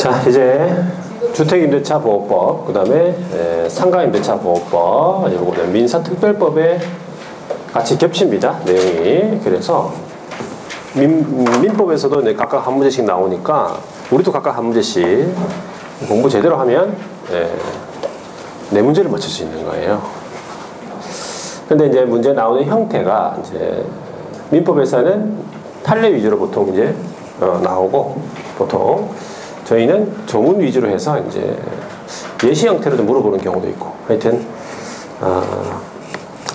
자, 이제 주택임대차보호법, 그 다음에 상가임대차보호법, 이거는 민사특별법에 같이 겹칩니다, 내용이. 그래서 민법에서도 각각 한 문제씩 나오니까 우리도 각각 한 문제씩 공부 제대로 하면 네 문제를 맞출 수 있는 거예요. 근데 이제 문제 나오는 형태가 이제 민법에서는 판례 위주로 보통 이제 나오고, 보통 저희는 조문 위주로 해서 이제 예시 형태로도 물어보는 경우도 있고, 하여튼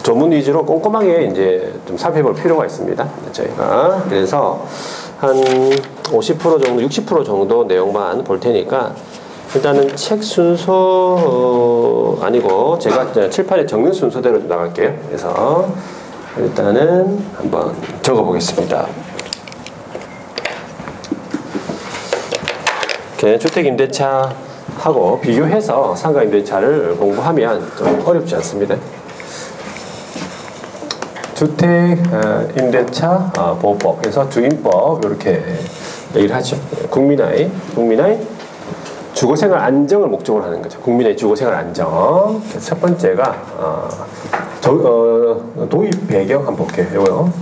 조문 위주로 꼼꼼하게 이제 좀 살펴볼 필요가 있습니다, 저희가. 그래서 한 50% 정도, 60% 정도 내용만 볼 테니까 일단은 책 순서 아니고 제가 칠판에 적는 순서대로 나갈게요. 그래서 일단은 한번 적어 보겠습니다. 주택임대차하고 비교해서 상가임대차를 공부하면 좀 어렵지 않습니다. 주택임대차 보호법, 그래서 주임법 이렇게 얘기를 하죠. 국민의 주거생활 안정을 목적으로 하는 거죠. 국민의 주거생활 안정. 첫 번째가 도입 배경 한번 볼게요. 이거요.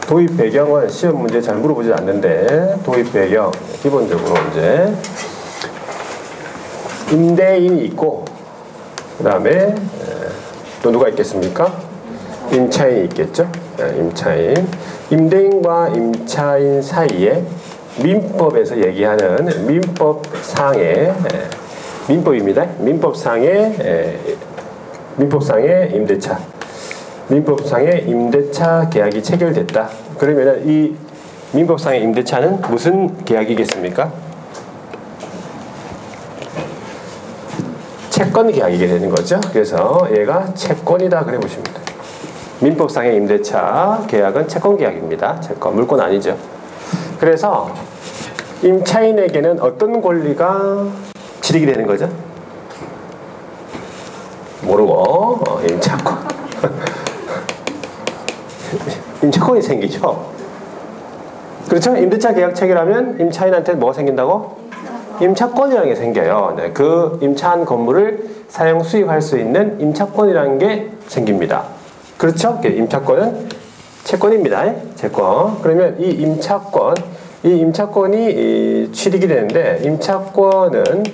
도입 배경은 시험 문제 잘 물어보지 않는데, 도입 배경 기본적으로 이제 임대인이 있고, 그 다음에 또 누가 있겠습니까? 임차인이 있겠죠. 임차인. 임대인과 임차인 사이에 민법에서 얘기하는 민법상의 민법입니다. 민법상의 임대차. 민법상의 임대차 계약이 체결됐다. 그러면 이 민법상의 임대차는 무슨 계약이겠습니까? 채권 계약이게 되는 거죠. 그래서 얘가 채권이다 그래 보시면 돼요. 민법상의 임대차 계약은 채권 계약입니다. 채권, 물권 아니죠. 그래서 임차인에게는 어떤 권리가 지리게 되는 거죠? 모르고 임차권. 임차권이 생기죠. 그렇죠? 임대차 계약 체결하면 임차인한테 뭐가 생긴다고? 임차권이라는 게 생겨요. 네, 그 임차한 건물을 사용 수익할 수 있는 임차권이라는 게 생깁니다. 그렇죠? 임차권은 채권입니다. 채권. 그러면 이 임차권이 취득이 되는데, 임차권은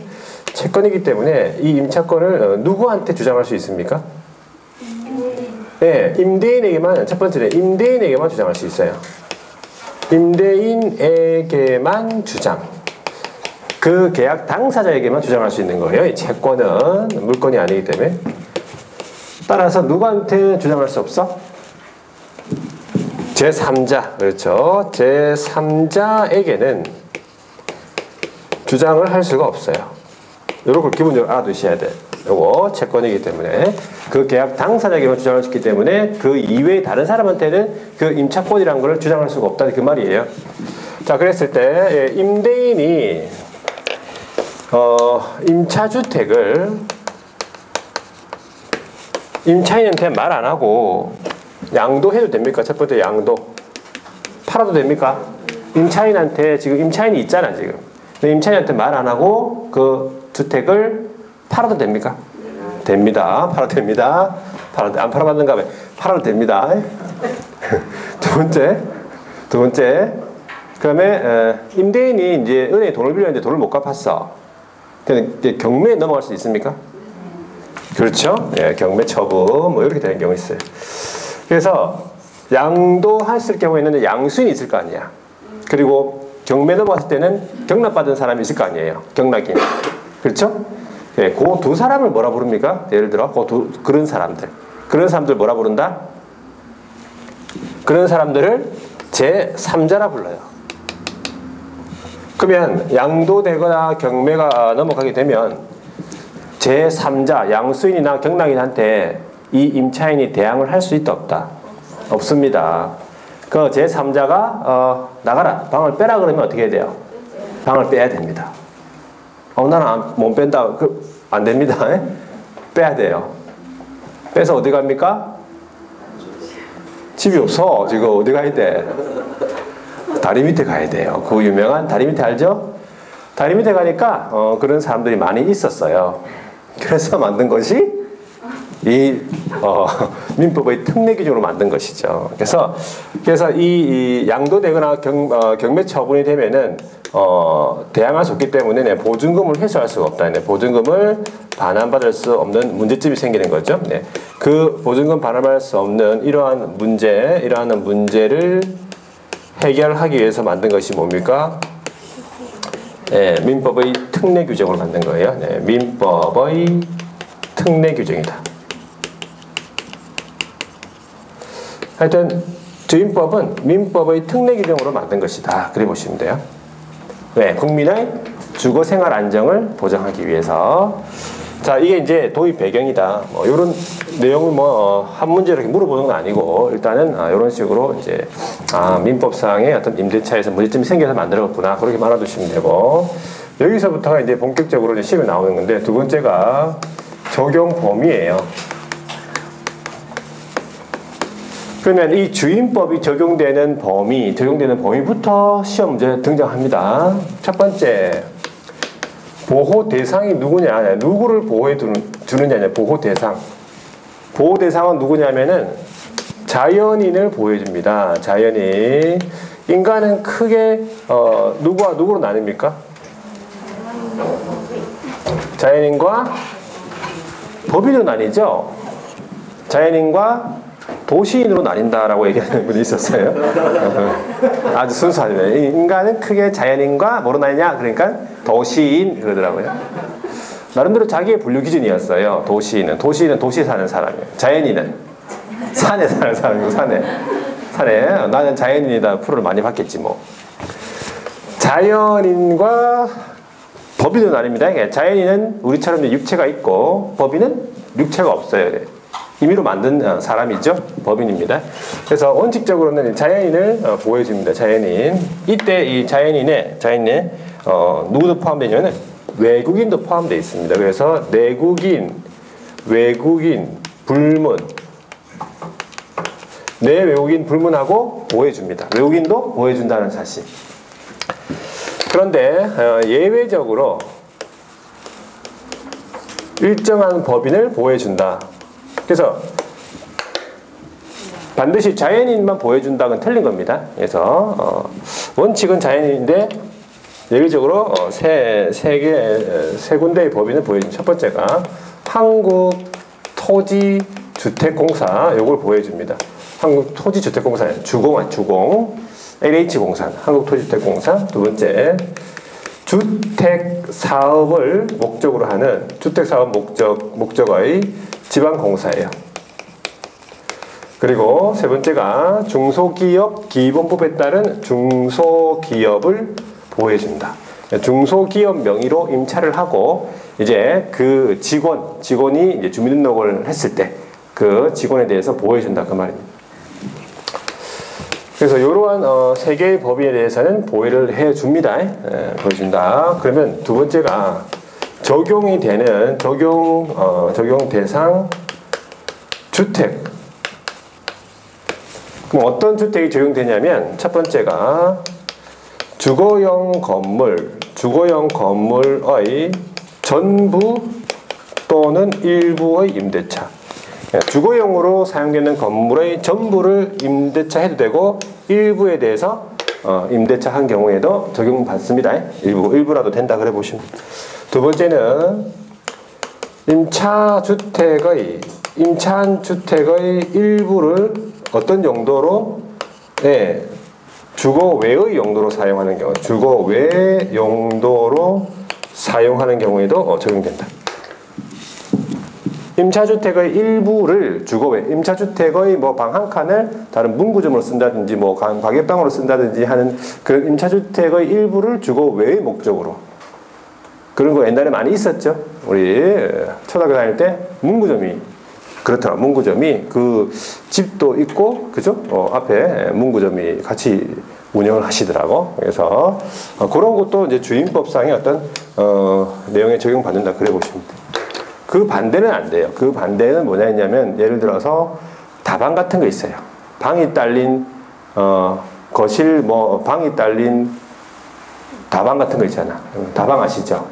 채권이기 때문에 이 임차권을 누구한테 주장할 수 있습니까? 네, 임대인에게만, 첫 번째는 임대인에게만 주장할 수 있어요. 임대인에게만 주장. 그 계약 당사자에게만 주장할 수 있는 거예요. 이 채권은 물건이 아니기 때문에. 따라서 누구한테 주장할 수 없어? 제3자. 그렇죠. 제3자에게는 주장을 할 수가 없어요. 이런 걸 기본적으로 알아두셔야 돼. 요거 채권이기 때문에 그 계약 당사자에게만 주장할 수 있기 때문에 그 이외의 다른 사람한테는 그 임차권이라는 걸 주장할 수가 없다, 그 말이에요. 자, 그랬을 때 임대인이 임차주택을 임차인한테 말 안 하고 양도해도 됩니까? 첫 번째 양도. 팔아도 됩니까? 임차인한테, 지금 임차인이 있잖아, 지금. 근데 임차인한테 말 안 하고 그 주택을 팔아도 됩니까? 됩니다. 팔아도 됩니다. 안 팔아봤는가 봐요. 팔아도 됩니다. 두 번째. 그 다음에 임대인이 이제 은행에 돈을 빌렸는데 돈을 못 갚았어. 그냥 경매에 넘어갈 수 있습니까? 그렇죠? 예, 경매 처분 뭐 이렇게 되는 경우 있어요. 그래서 양도했을 경우에는 양수인이 있을 거 아니야. 그리고 경매 넘어갔을 때는 경락받은 사람이 있을 거 아니에요. 경락인. 그렇죠? 예, 그 두 사람을 뭐라 부릅니까? 예를 들어 그런 사람들 뭐라 부른다? 그런 사람들을 제3자라 불러요. 그러면 양도되거나 경매가 넘어가게 되면 제3자, 양수인이나 경락인한테 이 임차인이 대항을 할 수 있다, 없다? 없습니다. 그 제3자가 나가라, 방을 빼라 그러면 어떻게 해야 돼요? 방을 빼야 됩니다. 나는 못 뺀다. 안 됩니다. 빼야 돼요. 빼서 어디 갑니까? 집이 없어. 지금 어디 가야 돼? 다리 밑에 가야 돼요. 그 유명한 다리 밑에 알죠? 다리 밑에 가니까 그런 사람들이 많이 있었어요. 그래서 만든 것이 이 민법의 특례 규정으로 만든 것이죠. 그래서 이 양도되거나 경매 처분이 되면은 대항할 수 없기 때문에 보증금을 회수할 수가 없다. 보증금을 반환받을 수 없는 문제점이 생기는 거죠. 네. 그 보증금 반환받을 수 없는 이러한 문제를 해결하기 위해서 만든 것이 뭡니까? 네, 민법의 특례 규정을 만든 거예요. 네, 민법의 특례 규정이다. 하여튼 주임법은 민법의 특례 규정으로 만든 것이다. 그래 보시면 돼요. 왜? 국민의 주거 생활 안정을 보장하기 위해서. 자, 이게 이제 도입 배경이다. 이런 내용을 한 문제로 이렇게 물어보는 건 아니고, 일단은 이런 식으로 이제 민법상의 어떤 임대차에서 문제점이 생겨서 만들었구나. 그렇게 말아두시면 되고, 여기서부터가 이제 본격적으로 이제 시험에 나오는 건데, 두 번째가 적용 범위예요. 그러면 이 주임법이 적용되는 범위부터 시험 문제 등장합니다. 첫 번째, 보호 대상이 누구냐? 누구를 보호해 주느냐? 보호 대상. 보호 대상은 누구냐면은 자연인을 보호해 줍니다. 자연인. 인간은 크게 누구와 누구로 나뉩니까? 자연인과 법인으로 나뉘죠. 자연인과 도시인으로 나뉜다라고 얘기하는 분이 있었어요. 아주 순수하네요. 인간은 크게 자연인과 뭐로 나뉘냐? 그러니까 도시인 그러더라고요. 나름대로 자기의 분류 기준이었어요. 도시인은 도시에 사는 사람이에요. 자연인은 산에 사는 사람이고 산에 나는 자연인이다 프로를 많이 봤겠지 뭐. 자연인과 법인으로 나뉩니다. 자연인은 우리처럼 육체가 있고 법인은 육체가 없어요. 임의로 만든 사람이죠. 법인입니다. 그래서 원칙적으로는 자연인을 보호해 줍니다. 자연인. 이때 이 자연인에 누구도 포함되냐면 외국인도 포함되어 있습니다. 그래서 내국인, 외국인, 불문, 내 외국인 불문하고 보호해 줍니다. 외국인도 보호해 준다는 사실. 그런데 예외적으로 일정한 법인을 보호해 준다. 그래서 반드시 자연인만 보여준다는 틀린 겁니다. 그래서 원칙은 자연인인데 예외적으로 세 군데의 법인을 보여줍니다. 첫 번째가 한국토지주택공사 요걸 보여줍니다. 한국토지주택공사 주공 LH공사 한국토지주택공사. 두 번째 주택사업을 목적으로 하는 주택사업 목적의 지방공사예요. 그리고 세 번째가 중소기업 기본법에 따른 중소기업을 보호해준다. 중소기업 명의로 임차를 하고 이제 그 직원이 이제 주민등록을 했을 때 그 직원에 대해서 보호해준다 그 말입니다. 그래서 이러한 세 개의 법인에 대해서는 보호를 해줍니다. 보여준다. 그러면 두 번째가 적용이 되는 적용 대상 주택. 그럼 어떤 주택이 적용되냐면 첫 번째가 주거용 건물의 전부 또는 일부의 임대차. 주거용으로 사용되는 건물의 전부를 임대차 해도 되고 일부에 대해서 임대차 한 경우에도 적용받습니다. 일부라도 된다 그래 보시면. 두 번째는 임차한 주택의 일부를 어떤 용도로 주거 외의 용도로 사용하는 경우, 주거 외 용도로 사용하는 경우에도 적용된다. 임차주택의 일부를 주거 외, 임차주택의 뭐 방 한 칸을 다른 문구점으로 쓴다든지 뭐 가게방으로 쓴다든지 하는 그런 임차주택의 일부를 주거 외의 목적으로. 그런 거 옛날에 많이 있었죠. 우리 초등학교 다닐 때 문구점이 그렇더라. 문구점이 그 집도 있고 그죠? 앞에 문구점이 같이 운영을 하시더라고. 그래서 그런 것도 이제 주임법상의 어떤 내용에 적용받는다 그래 보시면 돼요. 그 반대는 안 돼요. 그 반대는 뭐냐 했냐면 예를 들어서 다방 같은 거 있어요. 방이 딸린 거실 방이 딸린 다방 같은 거 있잖아. 다방 아시죠?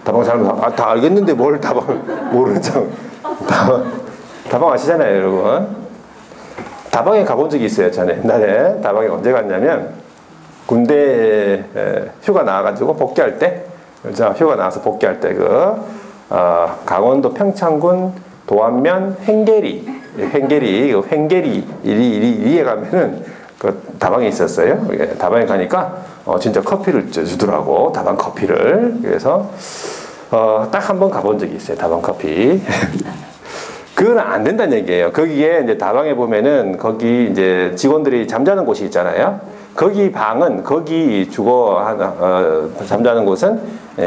다방 잘 다 알겠는데 뭘 다방 모르는 척. 다방 아시잖아요, 여러분. 다방에 가본 적이 있어요. 저는 옛날에 다방에 언제 갔냐면 군대 휴가 나와가지고 복귀할 때, 휴가 나와서 복귀할 때 강원도 평창군 도안면 횡계리에 가면은 그 다방에 있었어요. 다방에 가니까 진짜 커피를 주더라고. 다방 커피를. 그래서 딱 한 번 가본 적이 있어요. 다방 커피. 그건 안 된다는 얘기예요. 거기에 이제 다방에 보면은 거기 이제 직원들이 잠자는 곳이 있잖아요. 거기 방은 거기 잠자는 곳은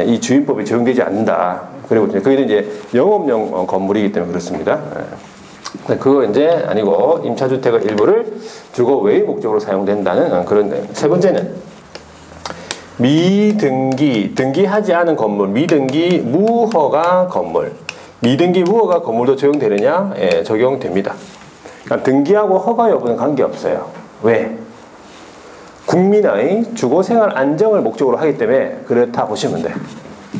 이 주임법이 적용되지 않는다. 그리고 거기는 이제 영업용 건물이기 때문에 그렇습니다. 그거 이제 아니고 임차주택의 일부를 주거 외의 목적으로 사용된다는 그런. 세 번째는 등기하지 않은 건물, 미등기 무허가 건물. 미등기 무허가 건물도 적용되느냐? 예, 적용됩니다. 그러니까 등기하고 허가 여부는 관계없어요. 왜? 국민의 주거생활 안정을 목적으로 하기 때문에 그렇다 보시면 돼.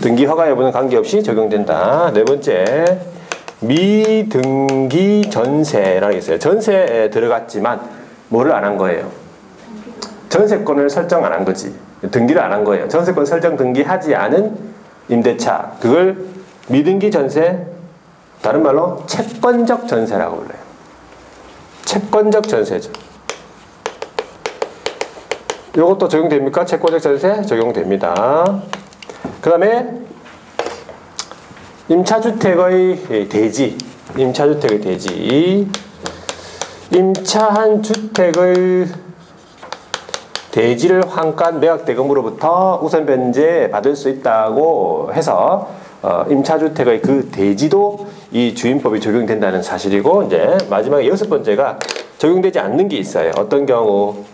등기 허가 여부는 관계없이 적용된다. 네 번째, 미등기 전세라는 게 있어요. 전세에 들어갔지만 뭐를 안 한 거예요? 전세권을 설정 안 한 거지. 등기를 안 한 거예요. 전세권 설정 등기하지 않은 임대차, 그걸 미등기 전세, 다른 말로 채권적 전세라고 불러요. 채권적 전세죠. 이것도 적용됩니까? 채권적 전세 적용됩니다. 그 다음에 임차주택의 대지. 임차한 주택의 대지를 환간 매각대금으로부터 우선 변제 받을 수 있다고 해서 임차주택의 그 대지도 이 주임법이 적용된다는 사실이고, 이제 마지막에 여섯 번째가 적용되지 않는 게 있어요. 어떤 경우?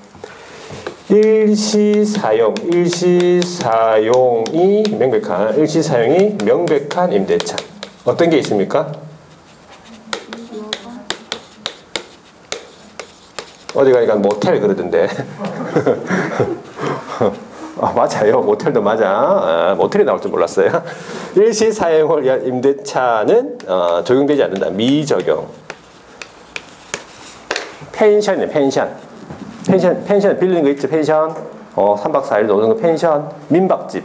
일시사용이 명백한 임대차. 어떤 게 있습니까? 어디 가니까 모텔 그러던데. 맞아요. 모텔도 맞아. 모텔이 나올 줄 몰랐어요. 일시사용을 위한 임대차는 적용되지 않는다. 미적용. 펜션이네. 펜션 빌리는 거 있죠. 펜션 3박 4일 노는 거 펜션. 민박집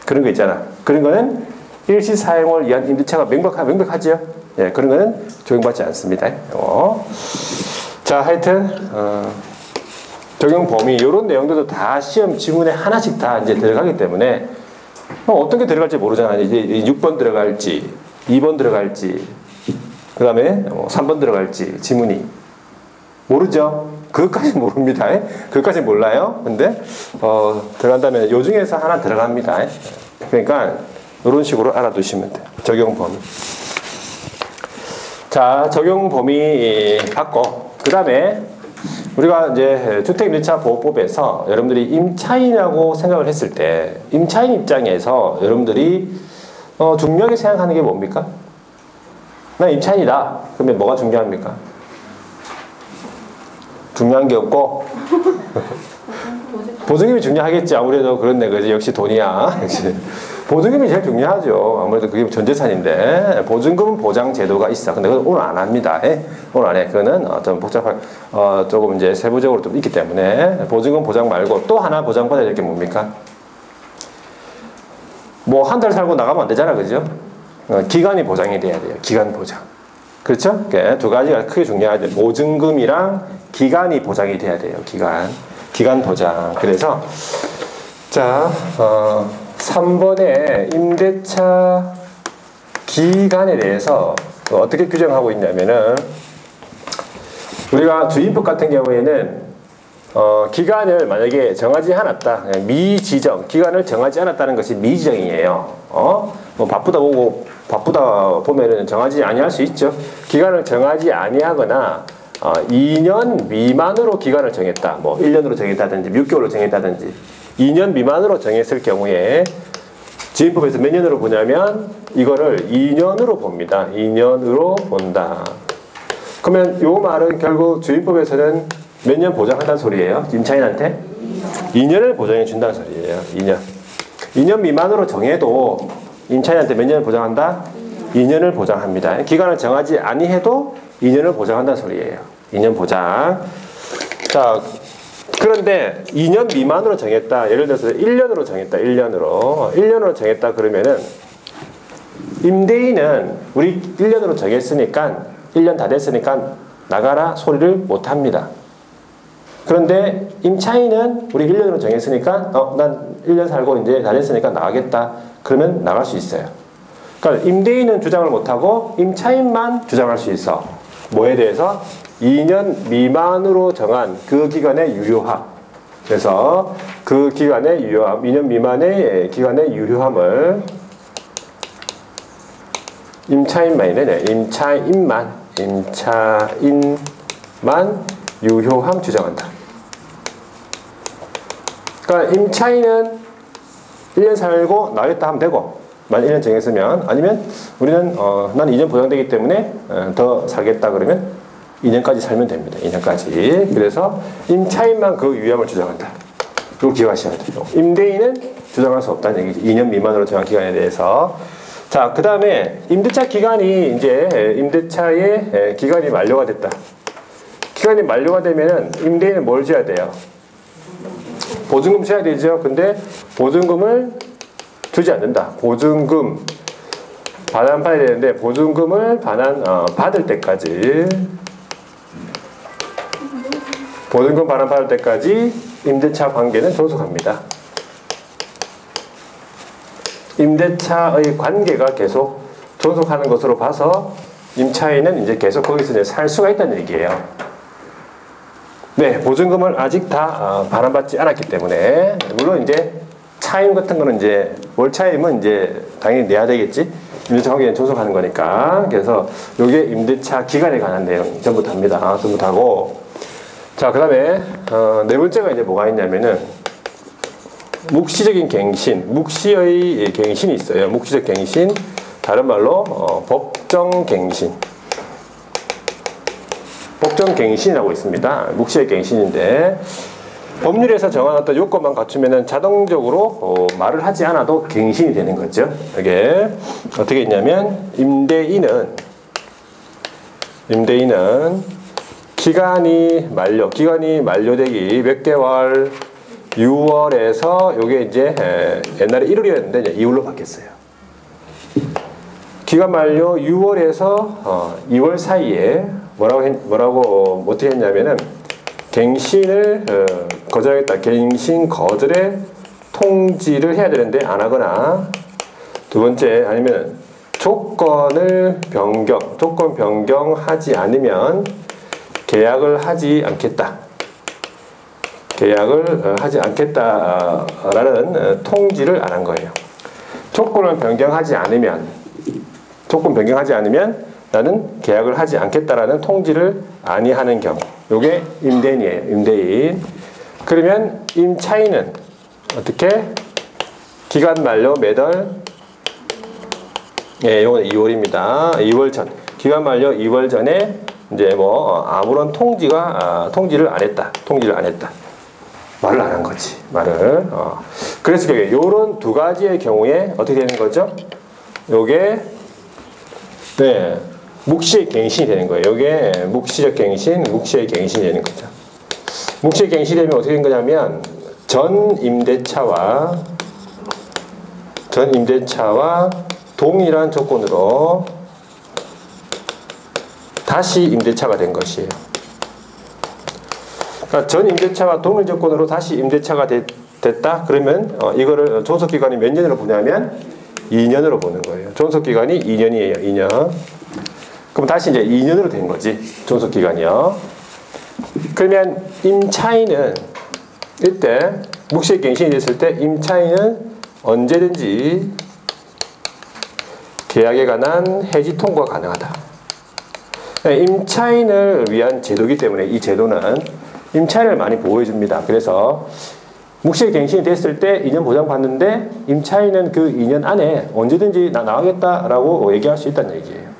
그런 거 있잖아. 그런 거는 일시사용을 위한 임대차가 명백하죠. 예, 그런 거는 적용받지 않습니다. 자, 하여튼 적용 범위 이런 내용들도 다 시험 지문에 하나씩 다 이제 들어가기 때문에 어떤 게 들어갈지 모르잖아. 이제 6번 들어갈지 2번 들어갈지 그 다음에 3번 들어갈지 지문이 모르죠. 그것까지 모릅니다. 그것까지 몰라요. 근데 들어간다면 요 중에서 하나 들어갑니다. 그러니까 이런 식으로 알아두시면 돼요. 적용 범위. 자, 적용 범위 받고 그 다음에 우리가 이제 주택임대차보호법에서 여러분들이 임차인이라고 생각을 했을 때 임차인 입장에서 여러분들이 중요하게 생각하는 게 뭡니까? 나 임차인이다. 그러면 뭐가 중요합니까? 중요한 게 없고 보증금이 중요하겠지. 아무래도 그렇네. 그지? 역시 돈이야. 역시 보증금이 제일 중요하죠. 아무래도 그게 전 재산인데 보증금은 보장 제도가 있어. 근데 그건 오늘 안 합니다. 오늘 안 해. 그거는 좀 복잡한 조금 이제 세부적으로 좀 있기 때문에 보증금 보장 말고 또 하나 보장받아야 될 게 뭡니까? 뭐 한 달 살고 나가면 안 되잖아, 그죠? 기간이 보장이 돼야 돼요. 기간 보장. 그렇죠? 두 가지가 크게 중요하죠. 보증금이랑 기간이 보장이 돼야 돼요. 기간 보장. 그래서 자 3번의 임대차 기간에 대해서 어떻게 규정하고 있냐면은 우리가 주임법 같은 경우에는 기간을 만약에 정하지 않았다. 미지정. 기간을 정하지 않았다는 것이 미지정이에요. 뭐 바쁘다 보면은 정하지 아니할 수 있죠. 기간을 정하지 아니하거나 2년 미만으로 기간을 정했다. 뭐 1년으로 정했다든지 6개월로 정했다든지 2년 미만으로 정했을 경우에 주임법에서 몇 년으로 보냐면 이거를 2년으로 봅니다. 2년으로 본다. 그러면 요 말은 결국 주임법에서는 몇 년 보장한다는 소리예요? 임차인한테? 2년을 보장해 준다는 소리예요. 2년이에요. 2년. 2년 미만으로 정해도 임차인한테 몇 년을 보장한다? 2년을 보장합니다. 기간을 정하지 아니해도 2년을 보장한다는 소리예요. 2년 보장. 자, 그런데 2년 미만으로 정했다. 예를 들어서 1년으로 정했다. 1년으로 정했다 그러면은 임대인은 우리 1년으로 정했으니까 1년 다 됐으니까 나가라 소리를 못 합니다. 그런데 임차인은 우리 1년으로 정했으니까 난 1년 살고 이제 다 됐으니까 나가겠다. 그러면 나갈 수 있어요. 그러니까 임대인은 주장을 못하고 임차인만 주장할 수 있어. 뭐에 대해서? 2년 미만으로 정한 그 기간의 유효함. 그래서 그 기간의 유효함, 2년 미만의 기간의 유효함을 임차인만 유효함 주장한다. 그러니까 임차인은 1년 살고 나겠다 하면 되고, 만약 1년 정했으면, 아니면 우리는 난 2년 보장되기 때문에 더 살겠다 그러면 2년까지 살면 됩니다. 2년까지. 그래서 임차인만 그 유효함을 주장한다. 이거 기억하셔야 돼요. 임대인은 주장할 수 없다는 얘기죠. 2년 미만으로 정한 기간에 대해서. 자, 그 다음에 임대차 기간이 이제 임대차의 기간이 만료가 됐다. 기간이 만료가 되면은 임대인은 뭘 줘야 돼요? 보증금 줘야 되죠. 근데 보증금을 주지 않는다. 보증금 반환받아야 되는데 보증금을 받을 때까지, 보증금 반환받을 때까지 임대차 관계는 존속합니다. 임대차의 관계가 계속 존속하는 것으로 봐서 임차인은 이제 계속 거기서 이제 살 수가 있다는 얘기예요. 네, 보증금을 아직 다 반환받지 않았기 때문에, 물론 이제 차임 같은 거는 이제 월차임은 이제 당연히 내야 되겠지. 임대차 관계는 존속하는 거니까. 그래서 이게 임대차 기간에 관한 내용 전부 답니다. 전부 다고. 자, 그 다음에 네 번째가 이제 뭐가 있냐면은 묵시적인 갱신, 묵시의 갱신이 있어요. 묵시적 갱신, 다른 말로 법정 갱신. 법정 갱신이라고 있습니다. 묵시의 갱신인데, 법률에서 정한 어떤 요건만 갖추면은 자동적으로 말을 하지 않아도 갱신이 되는 거죠. 이게 어떻게 있냐면, 임대인은 기간이 만료되기 몇 개월, 6월에서 요게 이제 옛날에 1월이었는데 이제 2월로 바뀌었어요. 기간 만료 6월에서 2월 사이에 어떻게 했냐면은 갱신을 거절하겠다. 갱신 거절의 통지를 해야 되는데 안 하거나, 두 번째 아니면 조건 변경하지 않으면 계약을 하지 않겠다라는 통지를 안 한 거예요. 조건 변경하지 않으면 나는 계약을 하지 않겠다라는 통지를 아니하는 경우, 요게 임대인이에요. 임대인. 그러면 임차인은 어떻게? 기간 만료 몇 월? 예, 요건 2월입니다. 2월 전. 기간 만료 2월 전에 이제 뭐 아무런 통지를 안 했다. 말을 안 한 거지. 그래서 요런 두 가지의 경우에 어떻게 되는 거죠? 요게 네, 묵시의 갱신이 되는 거예요. 요게 묵시의 갱신이 되는 거죠. 묵시의 갱신이 되면 어떻게 된 거냐면 전 임대차와 동일한 조건으로 다시 임대차가 된 것이에요. 그러니까 전 임대차와 동일 조건으로 다시 임대차가 됐다? 그러면 이거를 존속기간이 몇 년으로 보냐면 2년으로 보는 거예요. 존속기간이 2년이에요. 2년. 그럼 다시 이제 2년으로 된 거지. 존속기간이요. 그러면 임차인은 이때 묵시의 갱신이 됐을 때 임차인은 언제든지 계약에 관한 해지 통고가 가능하다. 임차인을 위한 제도이기 때문에 이 제도는 임차인을 많이 보호해 줍니다. 그래서 묵시의 갱신이 됐을 때 2년 보장받는데 임차인은 그 2년 안에 언제든지 나 나가겠다라고 얘기할 수 있다는 얘기예요.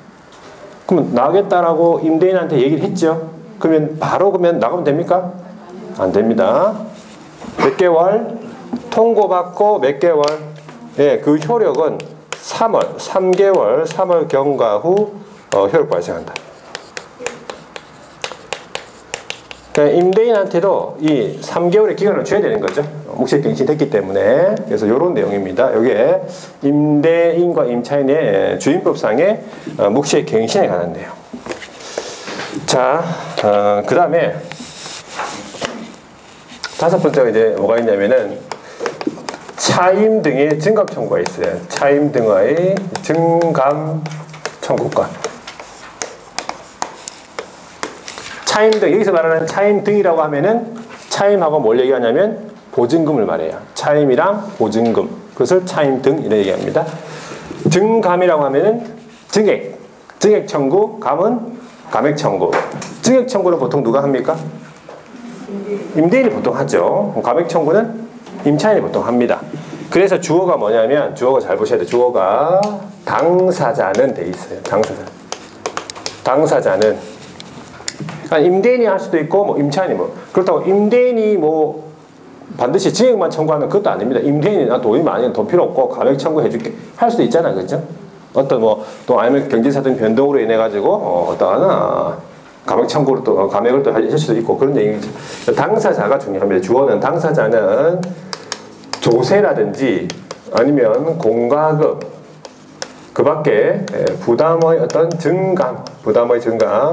그러면 나가겠다라고 임대인한테 얘기를 했죠. 그러면 바로 나가면 됩니까? 안 됩니다. 몇 개월? 통고받고 몇 개월? 예, 그 효력은 3개월, 3월 경과 후 효력 발생한다. 그러니까 임대인한테도 이 3개월의 기간을 줘야 되는 거죠. 묵시갱신됐기 때문에. 그래서 이런 내용입니다. 여기에 임대인과 임차인의 주임법상의 묵시갱신에 관한 내용. 자, 그 다음에 다섯 번째가 이제 뭐가 있냐면은 차임 등의 증감 청구가 있어요. 차임 등의 증감 청구권. 차임 등, 여기서 말하는 차임 등이라고 하면은 차임하고 뭘 얘기하냐면 보증금을 말해요. 차임이랑 보증금. 그것을 차임 등 이렇게 얘기합니다. 증감이라고 하면은 증액. 증액 청구, 감은 감액 청구. 증액 청구는 보통 누가 합니까? 임대인이 보통 하죠. 감액 청구는 임차인이 보통 합니다. 그래서 주어가 뭐냐면, 주어가 잘 보셔야 돼요. 주어가 당사자는 돼 있어요. 당사자는. 그러니까 임대인이 할 수도 있고, 뭐 임차인이 뭐. 그렇다고 임대인이 뭐 반드시 증액만 청구하는 것도 아닙니다. 임대인이 나 돈이 많이 돈 필요 없고 감액 청구해줄게 할 수도 있잖아요. 그죠? 어떤 뭐 또 아니면 경제사정 변동으로 인해 가지고 어떠한 감액 청구를 또 감액을 또 하실 수도 있고 그런 얘기죠. 당사자가 중요합니다. 주어는 당사자는 조세라든지 아니면 공과금 그 밖에 부담의 어떤 증감, 부담의 증감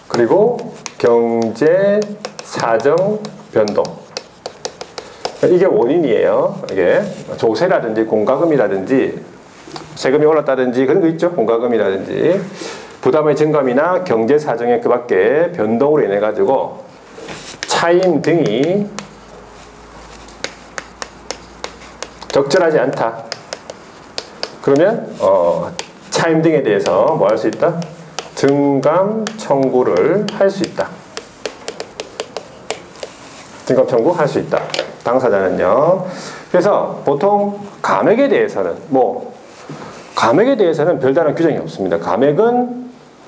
그리고 경제 사정 변동 이게 원인이에요. 이게 조세라든지 공과금이라든지 세금이 올랐다든지 그런 거 있죠. 공과금이라든지 부담의 증감이나 경제 사정의 그 밖에 변동으로 인해 가지고 차임 등이 적절하지 않다. 그러면 차임 등에 대해서 뭐 할 수 있다? 증감 청구를 할 수 있다. 증감 청구할 수 있다. 당사자는요. 그래서 보통 감액에 대해서는 감액에 대해서는 별다른 규정이 없습니다. 감액은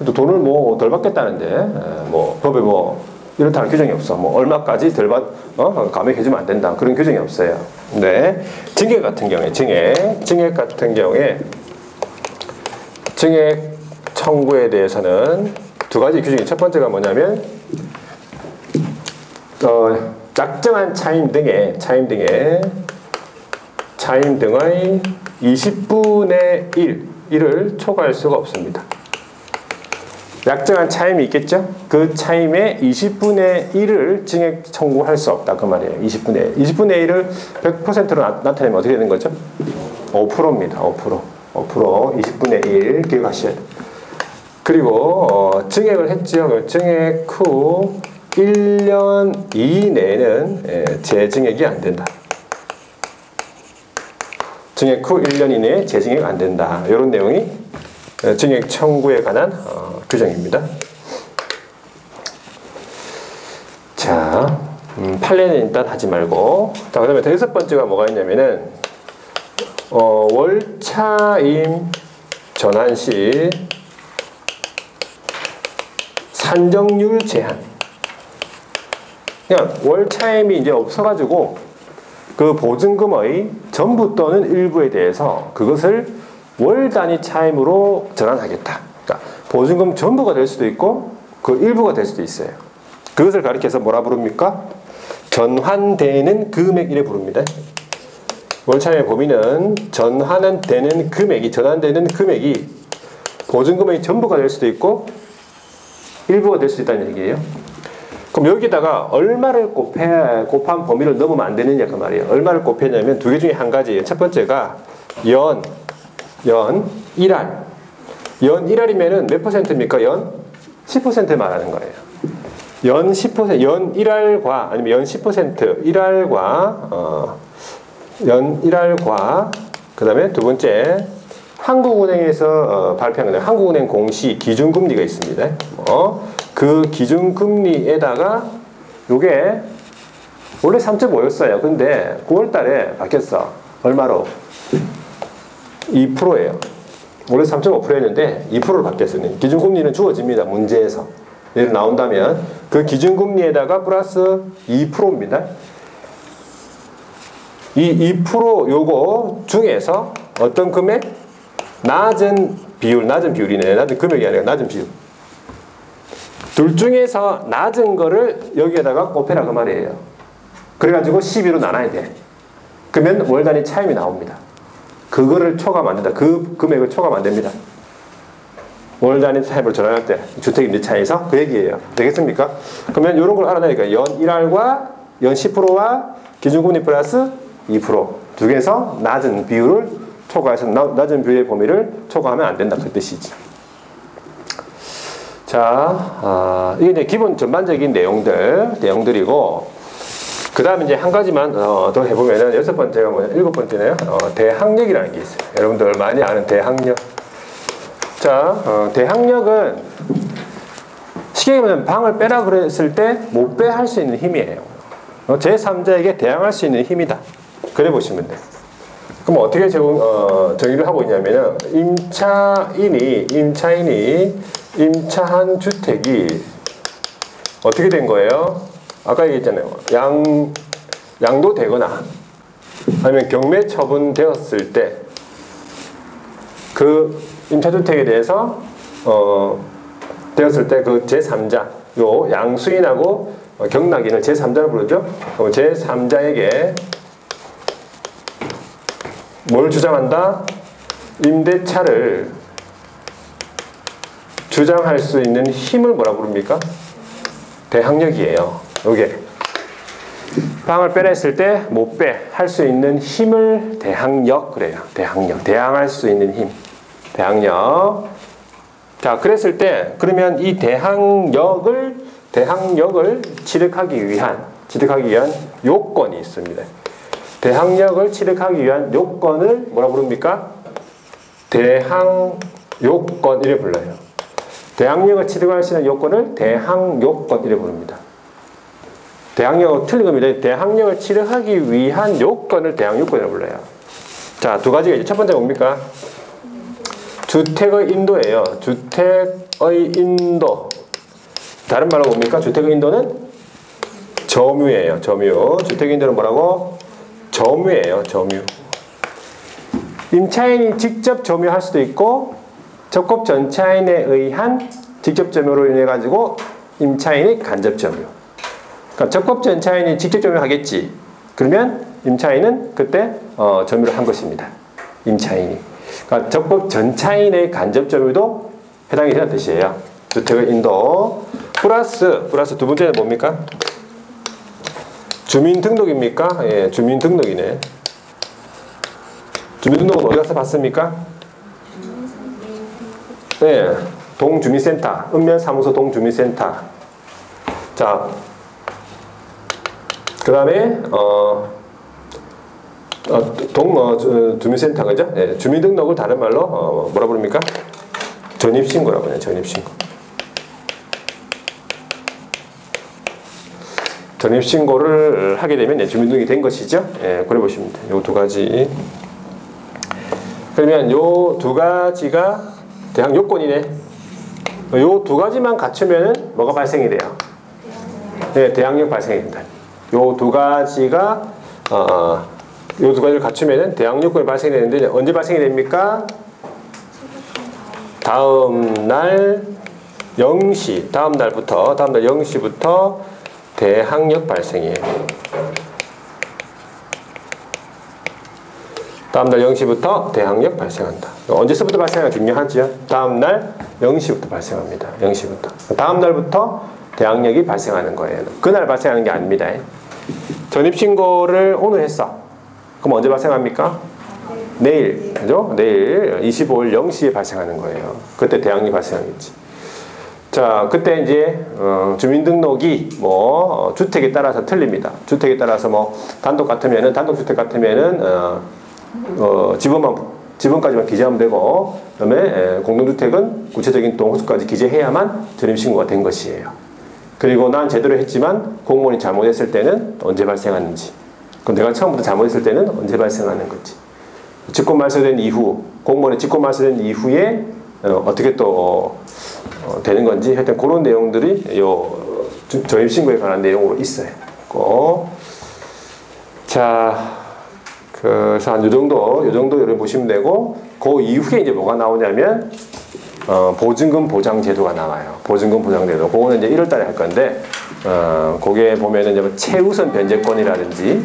또 돈을 뭐 덜 받겠다는데 뭐 법에 뭐 이렇다는 규정이 없어. 뭐 얼마까지 감액해주면 안 된다. 그런 규정이 없어요. 네. 증액 같은 경우에 증액 같은 경우에 증액 청구에 대해서는 두 가지 규정이 첫 번째가 뭐냐면 작정한 차임 등의 20분의 1을 초과할 수가 없습니다. 약정한 차임이 있겠죠? 그 차임의 20분의 1을 증액 청구할 수 없다. 그 말이에요. 20분의 1을 100%로 나타내면 어떻게 되는 거죠? 5%입니다. 5%. 20분의 1 기억하셔야 돼요. 그리고 증액을 했죠. 증액 후 1년 이내에는 재증액이 안 된다. 증액 후 1년 이내에 재증액 안 된다. 이런 내용이 증액 청구에 관한 규정입니다. 자, 판례는 일단 하지 말고. 자, 그 다음에 여섯 번째가 뭐가 있냐면은 월차임 전환 시 산정률 제한. 그냥 월차임이 이제 없어가지고 그 보증금의 전부 또는 일부에 대해서 그것을 월 단위 차임으로 전환하겠다. 그러니까 보증금 전부가 될 수도 있고 그 일부가 될 수도 있어요. 그것을 가리켜서 뭐라 부릅니까? 전환되는 금액 이래 부릅니다. 월차임의 범위는 전환되는 금액이 보증금의 전부가 될 수도 있고 일부가 될 수 있다는 얘기예요. 그럼 여기다가 얼마를 곱한 범위를 넘으면 안 되느냐 그 말이에요. 얼마를 곱했냐면 두 개 중에 한 가지예요. 첫 번째가 연 1할. 연 1할이면은 몇 %입니까? 연 10% 말하는 거예요. 연 10%, 연 1할과 아니면 연 10%, 1할과 그다음에 두 번째 한국은행에서 발표한 건데 한국은행 공시 기준금리가 있습니다. 그 기준금리에다가 요게 원래 3.5였어요. 근데 9월 달에 바뀌었어. 얼마로? 2%예요. 원래 3.5%였는데 2%로 바뀌었어요. 기준금리는 주어집니다. 문제에서. 예를 나온다면 그 기준금리에다가 플러스 2%입니다. 이 2% 요거 중에서 어떤 금액? 낮은 비율이네. 낮은 금액이 아니라 낮은 비율. 둘 중에서 낮은 거를 여기에다가 곱해라 그 말이에요. 그래가지고 12로 나눠야 돼. 그러면 월 단위 차임이 나옵니다. 그거를 초과하면 안 된다. 그 금액을 초과하면 안 됩니다. 월 단위 차임으로 전환할 때 주택임대 차에서 그 얘기예요. 되겠습니까? 그러면 이런 걸 알아내니까 연 1할과 연 10%와 기준금리 플러스 2% 두 개에서 낮은 비율을 초과해서 낮은 비율의 범위를 초과하면 안 된다. 그 뜻이지. 자, 이게 이제 기본 전반적인 내용들이고, 그 다음에 이제 한 가지만 더 해보면은 6번째가 뭐냐, 7번째네요. 대항력이라는 게 있어요. 여러분들 많이 아는 대항력. 자, 대항력은 쉽게 보면 방을 빼라 그랬을 때 못 빼 할 수 있는 힘이에요. 제3자에게 대항할 수 있는 힘이다. 그래 보시면 돼요. 그럼 어떻게 정의를 하고 있냐면은 임차한 주택이 어떻게 된 거예요? 아까 얘기했잖아요. 양도되거나 아니면 경매 처분되었을 때 그 임차주택에 대해서 되었을 때 그 제3자 요 양수인하고 경락인을 제3자로 부르죠. 그럼 제3자에게 뭘 주장한다? 임대차를 주장할 수 있는 힘을 뭐라 부릅니까? 대항력이에요. 요게 방을 빼라 했을 때 못 빼 할 수 있는 힘을 대항력 그래요. 대항력. 대항할 수 있는 힘. 대항력. 자, 그랬을 때 그러면 이 대항력을 취득하기 위한 요건이 있습니다. 대항력을 취득하기 위한 요건을 뭐라 부릅니까? 대항요건 이래 불러요. 대항력을 취득할 수 있는 요건을 대항요건 이래 부릅니다. 대항력은 틀린 겁니다. 대항력을 취득하기 위한 요건을 대항요건이라고 불러요. 자, 두 가지가 이제 첫 번째가 뭡니까? 주택의 인도예요. 주택의 인도. 다른 말로 뭡니까? 주택의 인도는 점유예요. 점유. 주택의 인도는 뭐라고? 점유예요. 점유. 임차인이 직접 점유할 수도 있고 적법 전차인에 의한 직접 점유로 인해 가지고 임차인이 간접 점유. 그러니까 적법 전차인이 직접 점유하겠지. 그러면 임차인은 그때 점유를 한 것입니다. 임차인이. 그러니까 적법 전차인의 간접 점유도 해당이 되는 뜻이에요. 주택의 인도 플러스 두 번째는 뭡니까? 주민등록입니까? 예, 주민등록이네. 주민등록은 어디 가서 받습니까? 네, 동주민센터, 읍면사무소 동주민센터. 자, 그 다음에 주민센터 그죠? 네, 주민등록을 다른 말로 뭐라 부릅니까? 전입신고라고 해요. 전입신고. 전입신고를 하게 되면 주민등록이 된 것이죠. 예, 그래 보시면 돼요. 요 두 가지. 그러면 요 두 가지가 대항 요건이네. 요 두 가지만 갖추면은 뭐가 발생이 돼요? 네, 대항력 발생이 된다. 요 두 가지가 요 두 가지를 갖추면은 대항 요건이 발생이 되는데 언제 발생이 됩니까? 다음 날 0시부터 대항력 발생이에요. 다음날 0시부터 대항력 발생한다. 언제서부터 발생하는 게 중요하죠. 다음날 0시부터 발생합니다. 0시부터. 다음날부터 대항력이 발생하는 거예요. 그날 발생하는 게 아닙니다. 전입신고를 오늘 했어. 그럼 언제 발생합니까? 내일. 그죠? 내일 25일 0시에 발생하는 거예요. 그때 대항력이 발생하겠지. 자, 그때 이제 주민등록이 주택에 따라서 틀립니다. 주택에 따라서 단독 주택 같으면은 지번까지만 기재하면 되고, 그다음에 공동주택은 구체적인 동호수까지 기재해야만 전입신고가 된 것이에요. 그리고 난 제대로 했지만 공무원이 잘못했을 때는 언제 발생하는지, 그럼 내가 처음부터 잘못했을 때는 언제 발생하는 건지, 직권 말소된 이후, 공무원이 직권 말소된 이후에 어떻게 또 되는 건지, 하여튼 그런 내용들이 요 전입신고에 관한 내용으로 있어요. 자, 그래서 한 요 정도 여러분 보시면 되고, 그 이후에 이제 뭐가 나오냐면, 보증금 보장제도가 나와요. 보증금 보장제도. 그거는 이제 1월 달에 할 건데, 거기에 보면은 이제 뭐 최우선 변제권이라든지,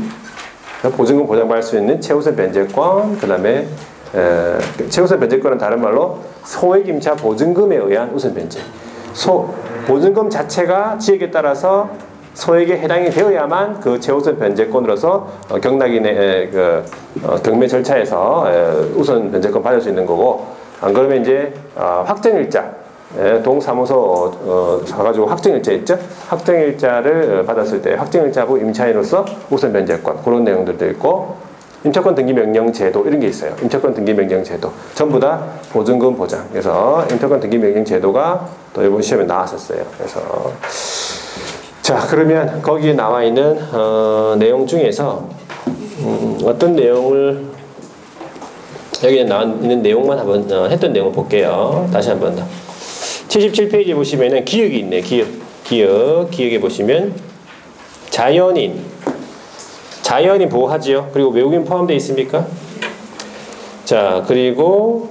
보증금 보장받을 수 있는 최우선 변제권, 그 다음에, 최우선 변제권은 다른 말로 소액임차 보증금에 의한 우선 변제. 보증금 자체가 지역에 따라서 소액에 해당이 되어야만 그 최우선 변제권으로서 경락인의 경매 절차에서 우선 변제권 받을 수 있는 거고, 안 그러면 이제 확정일자, 동사무소 가가지고 확정일자 있죠? 확정일자를 받았을 때 확정일자부 임차인으로서 우선 변제권, 그런 내용들도 있고, 임차권 등기 명령 제도 이런 게 있어요. 임차권 등기 명령 제도 전부 다 보증금 보장. 그래서 임차권 등기 명령 제도가 또 이번 시험에 나왔었어요. 그래서 자, 그러면 거기에 나와 있는 내용 중에서 어떤 내용을 여기에 나와 있는 내용만 한번 했던 내용을 볼게요. 다시 한번 더. 77페이지 보시면은 기역이 있네. 기역에 보시면 자연인 보호하지요. 그리고 외국인 포함되어 있습니까? 자, 그리고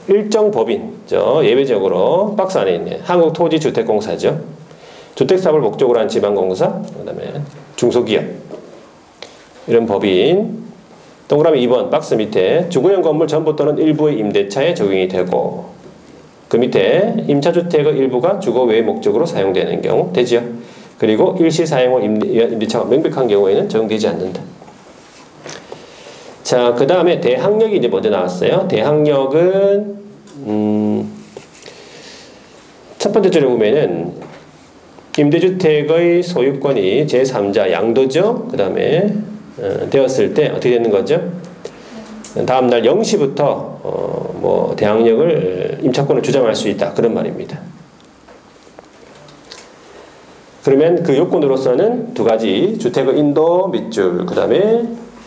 일정 법인, 예외적으로 박스 안에 있는 한국토지주택공사죠. 주택사업을 목적으로 한 지방공사, 그 다음에 중소기업, 이런 법인. 동그라미 2번 박스 밑에 주거용 건물 전부 또는 일부의 임대차에 적용이 되고, 그 밑에 임차주택의 일부가 주거 외의 목적으로 사용되는 경우 되지요. 그리고 일시 사용을 임대차가 명백한 경우에는 적용되지 않는다. 자, 그 다음에 대항력이 이제 먼저 나왔어요. 대항력은 첫 번째 줄에 보면은 임대주택의 소유권이 제3자 양도죠. 그 다음에 되었을 때 어떻게 되는 거죠? 다음날 0시부터 대항력을 임차권을 주장할 수 있다, 그런 말입니다. 그러면 그 요건으로서는 두 가지, 주택의 인도 밑줄, 그 다음에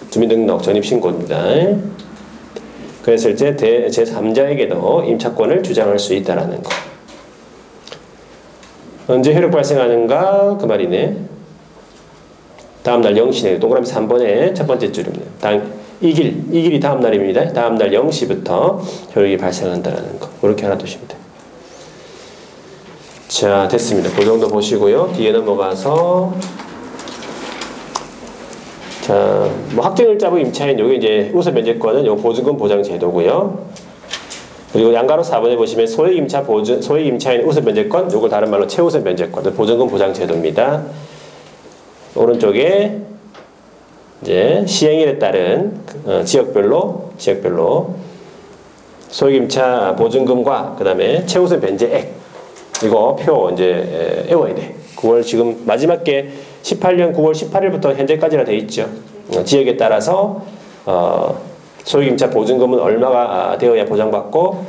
주민등록 전입신고입니다. 그랬을 때 제3자에게도 임차권을 주장할 수 있다는 거. 언제 효력 발생하는가? 그 말이네. 다음날 0시네. 동그라미 3번의 첫 번째 줄입니다. 이 길이 다음날입니다. 다음날 0시부터 효력이 발생한다는 거. 그렇게 알아두시면 돼요. 자, 됐습니다. 그 정도 보시고요. 뒤에 넘어가서, 자, 확정일자부 임차인, 요게 이제 우선 면제권은 요 보증금 보장 제도고요. 그리고 양가로 4번에 보시면 소액 임차인 우선 면제권, 요걸 다른 말로 최우선 면제권, 보증금 보장 제도입니다. 오른쪽에 이제 시행일에 따른 지역별로 소액 임차 보증금과 그 다음에 최우선 변제액, 이거 표 이제 외워야 돼. 9월 지금 마지막 게 18년 9월 18일부터 현재까지라 돼 있죠. 지역에 따라서 소액임차 보증금은 얼마가 되어야 보장받고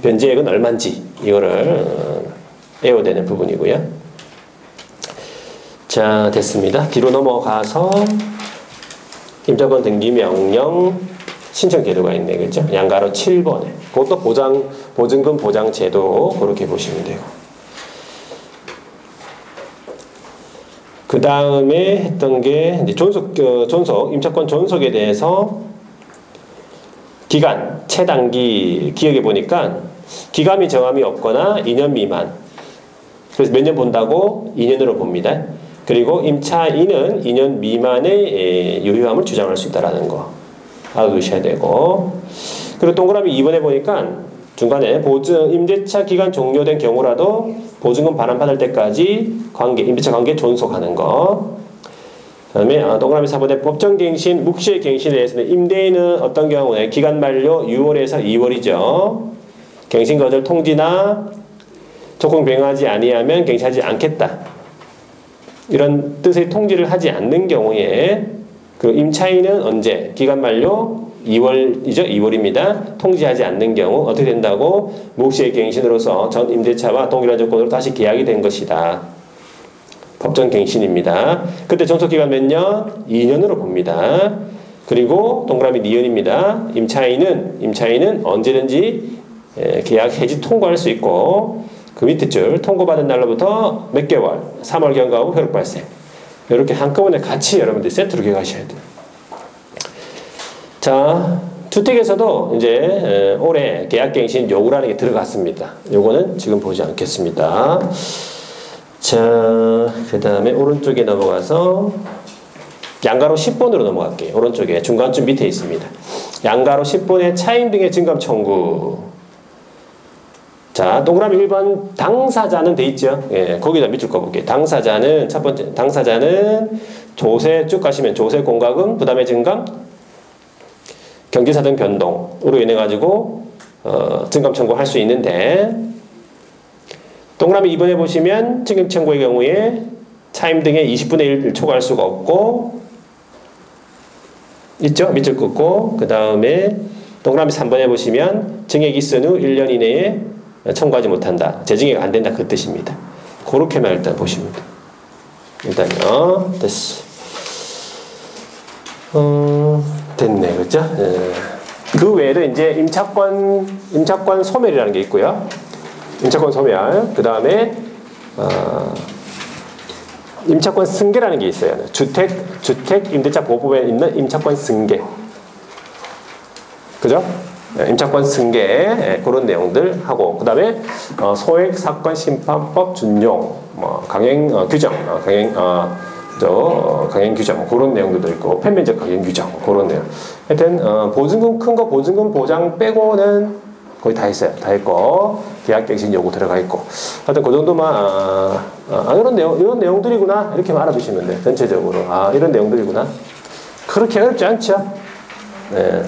변제액은 얼마인지 이거를 외워야 되는 부분이고요. 자, 됐습니다. 뒤로 넘어가서 임차권 등기 명령 신청 제도가 있네, 그렇죠? 양가로 7번에 그것도 보증금 보장 제도, 그렇게 보시면 되고, 그 다음에 했던 게 이제 존속 임차권 존속에 대해서 기간 최단기 기억해 보니까 기감이 정함이 없거나 2년 미만, 그래서 몇 년 본다고 2년으로 봅니다. 그리고 임차인은 2년 미만의 유효함을 주장할 수 있다는 거 알아두셔야 되고, 그리고 동그라미 2번에 보니까 중간에 임대차 기간 종료된 경우라도 보증금 반환받을 때까지 임대차 관계 존속하는 거. 그 다음에 동그라미 4번에 법정갱신, 묵시의 갱신에 대해서는 임대인은 어떤 경우에 기간 만료 6월에서 2월이죠. 갱신 거절 통지나 조건 병행하지 아니하면 갱신하지 않겠다, 이런 뜻의 통지를 하지 않는 경우에 그 임차인은 언제? 기간 만료 2월이죠. 2월입니다. 통지하지 않는 경우 어떻게 된다고? 묵시의 갱신으로서 전 임대차와 동일한 조건으로 다시 계약이 된 것이다. 법정 갱신입니다. 그때 존속기간 몇 년? 2년으로 봅니다. 그리고 동그라미 니은입니다. 임차인은 언제든지 계약 해지 통고할 수 있고, 그 밑에 줄 통고받은 날로부터 몇 개월? 3월 경과 후 효력 발생. 이렇게 한꺼번에 같이 여러분들 세트로 기억하셔야 돼요. 자, 주택에서도 이제 올해 계약갱신 요구라는 게 들어갔습니다. 요거는 지금 보지 않겠습니다. 자, 그 다음에 오른쪽에 넘어가서 양가로 10번으로 넘어갈게요. 오른쪽에 중간쯤 밑에 있습니다. 양가로 10번의 차임 등의 증감 청구. 자, 동그라미 1번 당사자는 돼 있죠. 예, 거기다 밑줄 꺼볼게요. 당사자는 첫 번째, 당사자는 조세 쭉 가시면 조세 공과금, 부담의 증감, 경제사 등 변동으로 인해 가지고 증감 청구할 수 있는데, 동그라미 2번에 보시면 증감 청구의 경우에 차임 등의 20분의 1을 초과할 수가 없고 있죠? 밑줄 긋고 그 다음에 동그라미 3번에 보시면 증액이 쓴 후 1년 이내에 청구하지 못한다. 재증액 안 된다 그 뜻입니다. 그렇게만 일단 보시면 돼요. 일단요. 됐어. 됐네. 그죠? 그 외에도 이제 임차권 소멸이라는 게 있고요. 임차권 소멸. 그 다음에 임차권 승계라는 게 있어요. 주택 임대차 보호법에 있는 임차권 승계. 그죠? 임차권 승계 그런 내용들 하고, 그 다음에 소액 사건 심판법 준용, 뭐 강행 규정, 강행 규정 그런 내용들도 있고, 편면적 강행 규정 그런 내용. 하여튼 보증금 큰 거 보증금 보장 빼고는 거의 다 했어요. 다 했고 계약갱신 요구 들어가 있고, 하여튼 그 정도만 이런 내용들이구나 이렇게 알아두시면 돼. 전체적으로 이런 내용들이구나. 그렇게 어렵지 않죠. 네.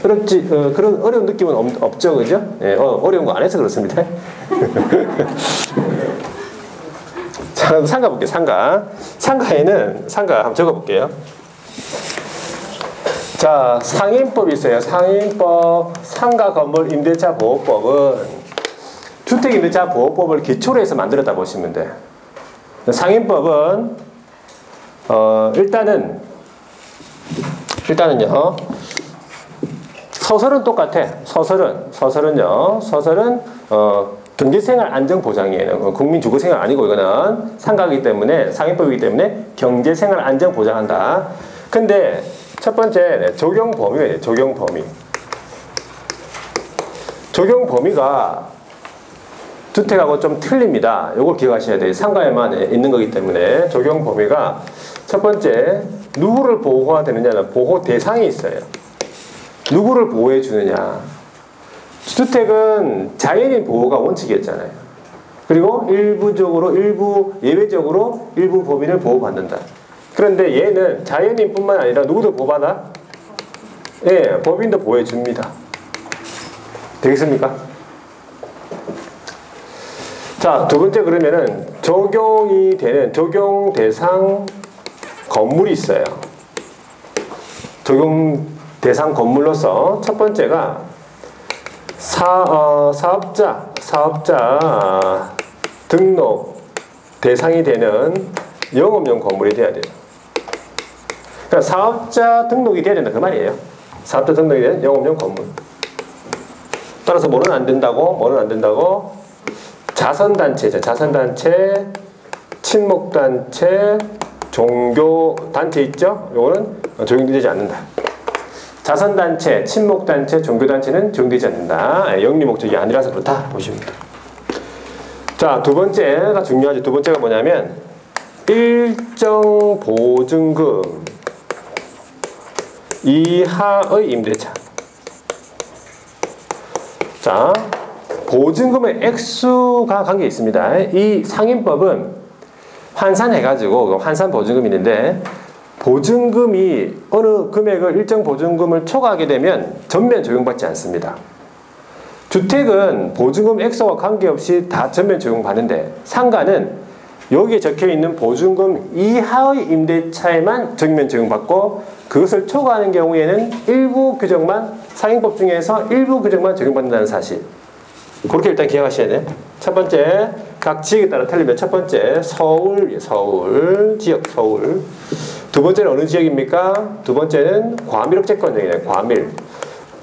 그런 어려운 느낌은 없죠, 그죠? 예, 어려운 거 안 해서 그렇습니다. 자, 상가 볼게요, 상가. 상가 한번 적어볼게요. 자, 상임법이 있어요. 상임법, 상가 건물 임대차 보호법은 주택임대차 보호법을 기초로 해서 만들었다 보시면 돼요. 상임법은, 일단은요, 서설은 똑같아. 서설은요. 경제생활 안정보장이에요. 국민주거생활 아니고 이거는 상가이기 때문에, 상임법이기 때문에 경제생활 안정 보장한다. 근데 첫 번째 적용 범위예요. 적용 범위. 적용 범위가 주택하고 좀 틀립니다. 이걸 기억하셔야 돼요. 상가에만 있는 거기 때문에 적용 범위가 첫 번째 누구를 보호해야 되느냐는 보호 대상이 있어요. 누구를 보호해 주느냐. 주택은 자연인 보호가 원칙이었잖아요. 그리고 예외적으로 일부 범인을 보호받는다. 그런데 얘는 자연인뿐만 아니라 누구도 보호받아? 예, 법인도 보호해 줍니다. 되겠습니까? 자, 두 번째 그러면은 적용이 되는 적용 대상 건물이 있어요. 적용 대상 건물로서 첫 번째가 사업자 등록 대상이 되는 영업용 건물이 돼야 돼요. 그러니까 사업자 등록이 돼야 된다 그 말이에요. 사업자 등록이 되는 영업용 건물. 따라서 뭐는 안 된다고? 자선단체죠. 자선단체, 친목단체, 종교단체 있죠? 요거는 적용되지 않는다. 자선단체, 친목단체, 종교단체는 적용되지 않는다. 영리 목적이 아니라서 그렇다 보시면 됩니다. 자, 두 번째가 중요하죠. 두 번째가 뭐냐면 일정 보증금 이하의 임대차. 자, 보증금의 액수가 관계 있습니다. 이 상임법은 환산해가지고 환산 보증금이 있는데, 보증금이 어느 금액을 일정 보증금을 초과하게 되면 전면 적용받지 않습니다. 주택은 보증금 액수와 관계없이 다 전면 적용받는데, 상가는 여기에 적혀있는 보증금 이하의 임대차에만 전면 적용받고, 그것을 초과하는 경우에는 일부 규정만, 상임법 중에서 일부 규정만 적용받는다는 사실. 그렇게 일단 기억하셔야 돼요. 첫 번째, 각 지역에 따라 틀리면 첫 번째 서울 지역 서울. 두 번째는 어느 지역입니까? 두 번째는 과밀업체권정이에요. 과밀.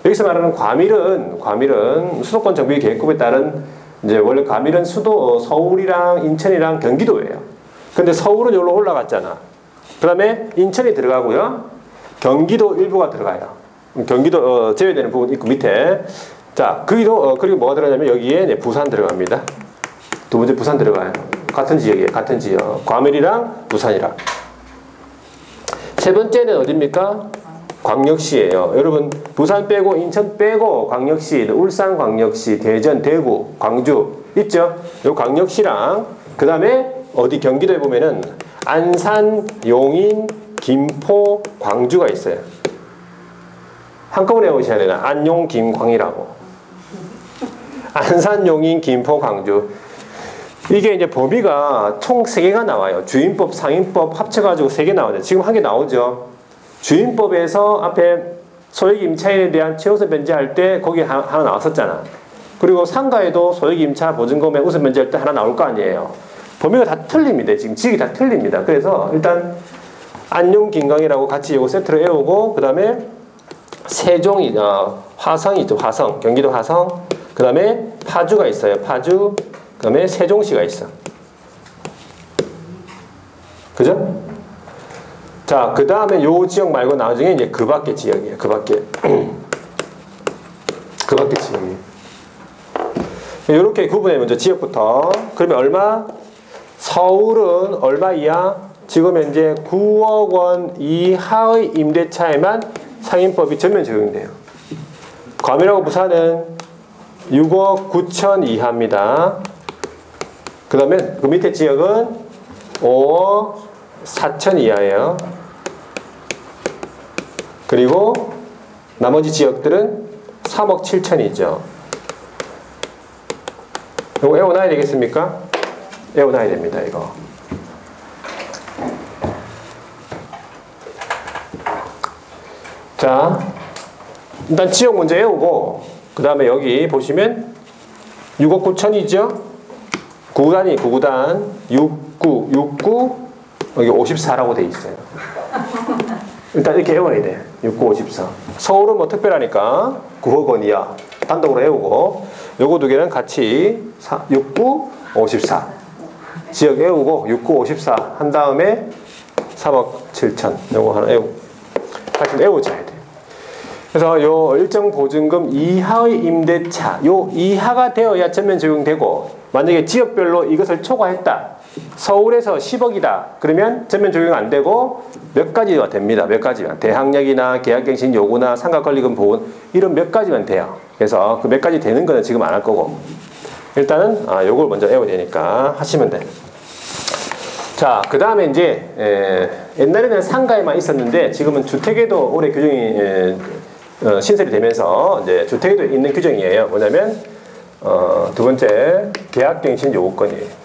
여기서 말하는 과밀은 수도권 정비 계획법에 따른, 이제 원래 과밀은 서울이랑 인천이랑 경기도예요. 근데 서울은 여기로 올라갔잖아. 그 다음에 인천이 들어가고요. 경기도 일부가 들어가요. 경기도 제외되는 부분 있고 밑에. 자, 그리고 뭐가 들어가냐면 여기에 이제 부산 들어갑니다. 두 번째 부산 들어가요. 같은 지역이에요. 같은 지역. 과밀이랑 부산이랑. 세 번째는 어디입니까? 광역시예요. 여러분 부산 빼고 인천 빼고 광역시, 울산광역시, 대전, 대구, 광주 있죠? 요 광역시랑 그 다음에 어디 경기도에 보면은 안산, 용인, 김포, 광주가 있어요. 한꺼번에 오셔야 되나? 안용, 김광이라고. 안산, 용인, 김포, 광주. 이게 이제 범위가 총 3개가 나와요. 주임법, 상임법 합쳐가지고 3개 나오죠. 지금 1개 나오죠. 주임법에서 앞에 소액 임차인에 대한 최우선 변제할 때 거기 하나 나왔었잖아. 그리고 상가에도 소액 임차 보증금액 우선 변제할 때 하나 나올 거 아니에요. 범위가 다 틀립니다. 지금 지역이 다 틀립니다. 그래서 일단 안용, 김광이라고 같이 이거 세트로 외우고 그 다음에 세종이 화성이 있죠. 화성, 경기도 화성. 그 다음에 파주가 있어요. 파주. 그 다음에 세종시가 있어. 그죠? 자, 그 다음에 요 지역 말고 나중에 이제 그 밖에 지역이에요. 그 밖에. 그 밖에 지역이에요. 이렇게 구분해 먼저 지역부터. 그러면 얼마? 서울은 얼마 이하? 지금 현재 9억 원 이하의 임대차에만 상임법이 전면 적용돼요. 과밀하고 부산은 6억 9천 이하입니다. 그 다음에 그 밑에 지역은 5억 4천 이하예요. 그리고 나머지 지역들은 3억 7천이죠. 이거 외워놔야 되겠습니까? 외워놔야 됩니다. 이거. 자, 일단 지역 문제 외우고 그 다음에 여기 보시면 6억 9천이죠. 구구단이 9구단 69 여기 54라고 돼 있어요. 일단 이렇게 외워야 돼. 69, 54. 서울은 뭐 특별하니까 9억 원 이하 단독으로 외우고 요거 두 개는 같이 69, 54 지역 외우고 69, 54 한 다음에 3억 7천 요거 하나 외우고 같이 외워줘야 돼. 그래서 요 일정 보증금 이하의 임대차 요 이하가 되어야 전면 적용되고 만약에 지역별로 이것을 초과했다. 서울에서 10억이다. 그러면 전면 적용 안 되고 몇 가지가 됩니다. 몇 가지만. 대항력이나 계약갱신 요구나 상가권리금 보훈 이런 몇 가지만 돼요. 그래서 그 몇 가지 되는 거는 지금 안 할 거고 일단은 요걸 먼저 외워야 되니까 하시면 돼. 자, 그 다음에 이제 옛날에는 상가에만 있었는데 지금은 주택에도 올해 규정이 신설이 되면서 이제 주택에도 있는 규정이에요. 뭐냐면 두 번째 계약갱신 요구권이에요.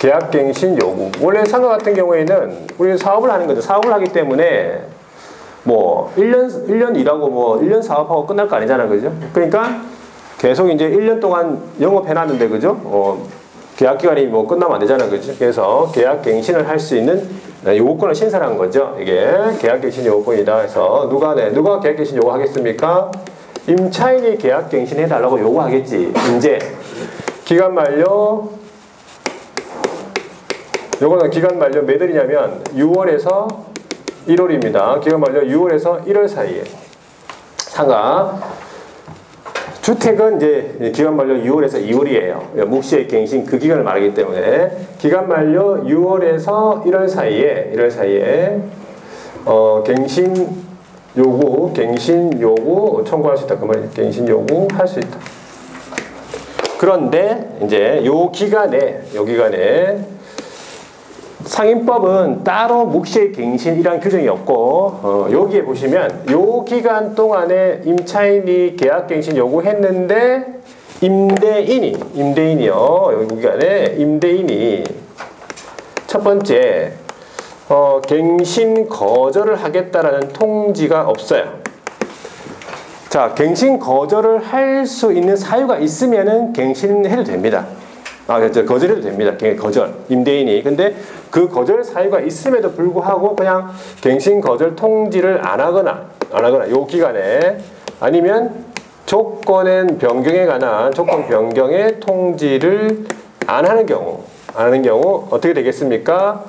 계약갱신 요구. 원래 상가 같은 경우에는 우리 사업을 하는 거죠. 사업을 하기 때문에 뭐 1년 일하고 뭐 1년 사업하고 끝날 거 아니잖아요. 그죠? 그러니까 계속 이제 1년 동안 영업해 놨는데 그죠? 계약기간이 뭐 끝나면 안 되잖아요. 그죠? 그래서 계약갱신을 할 수 있는 요구권을 신설한 거죠. 이게 계약갱신 요구권이다 해서 누가 계약갱신 요구하겠습니까? 임차인이 계약갱신 해달라고 요구하겠지. 이제 기간 만료 요거는 기간 만료 몇 월이냐면 6월에서 1월입니다. 기간 만료 6월에서 1월 사이에 상가 주택은 이제 기간 만료 6월에서 2월이에요. 묵시의 갱신 그 기간을 말하기 때문에 기간 만료 6월에서 1월 사이에 갱신 요구 청구할 수 있다. 그 말이에요. 갱신 요구 할 수 있다. 그런데 이제 요 기간에 상임법은 따로 묵시의 갱신이란 규정이 없고 여기에 보시면 요 기간 동안에 임차인이 계약갱신 요구했는데 임대인이요. 여기 기간에 임대인이 첫 번째 갱신 거절을 하겠다라는 통지가 없어요. 자, 갱신 거절을 할 수 있는 사유가 있으면은 갱신해도 됩니다. 거절해도 됩니다. 거절. 임대인이. 근데 그 거절 사유가 있음에도 불구하고 그냥 갱신 거절 통지를 안 하거나 요 기간에 아니면 조건 변경에 관한 조건 변경의 통지를 안 하는 경우 어떻게 되겠습니까?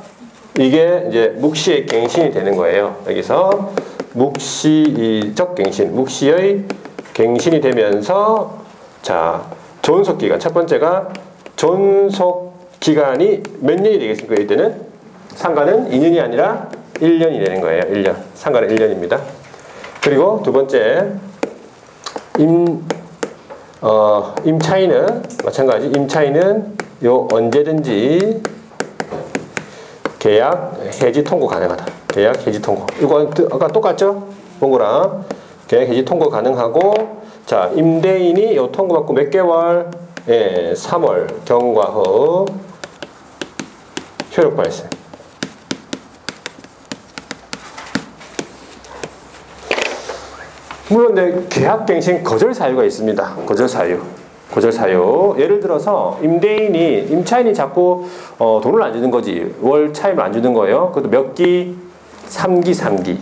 이게 이제 묵시의 갱신이 되는 거예요. 여기서 묵시적 갱신, 묵시의 갱신이 되면서 자, 존속 기간. 첫 번째가 존속 기간이 몇 년이 되겠습니까? 이때는 상가는 2년이 아니라 1년이 되는 거예요. 1년. 상가는 1년입니다. 그리고 두 번째 임차인은 마찬가지. 임차인은 요 언제든지 계약 해지 통고 가능하다. 계약 해지 통고. 이거 아까 똑같죠? 본 거랑. 계약 해지 통고 가능하고, 자, 임대인이 요 통고받고 몇 개월? 예, 3월 경과 후 효력 발생. 물론 내 계약갱신 거절 사유가 있습니다. 거절 사유. 거절 사유. 예를 들어서 임차인이 자꾸 돈을 안 주는 거지. 월 차임을 안 주는 거예요. 그것도 몇 기? 3기.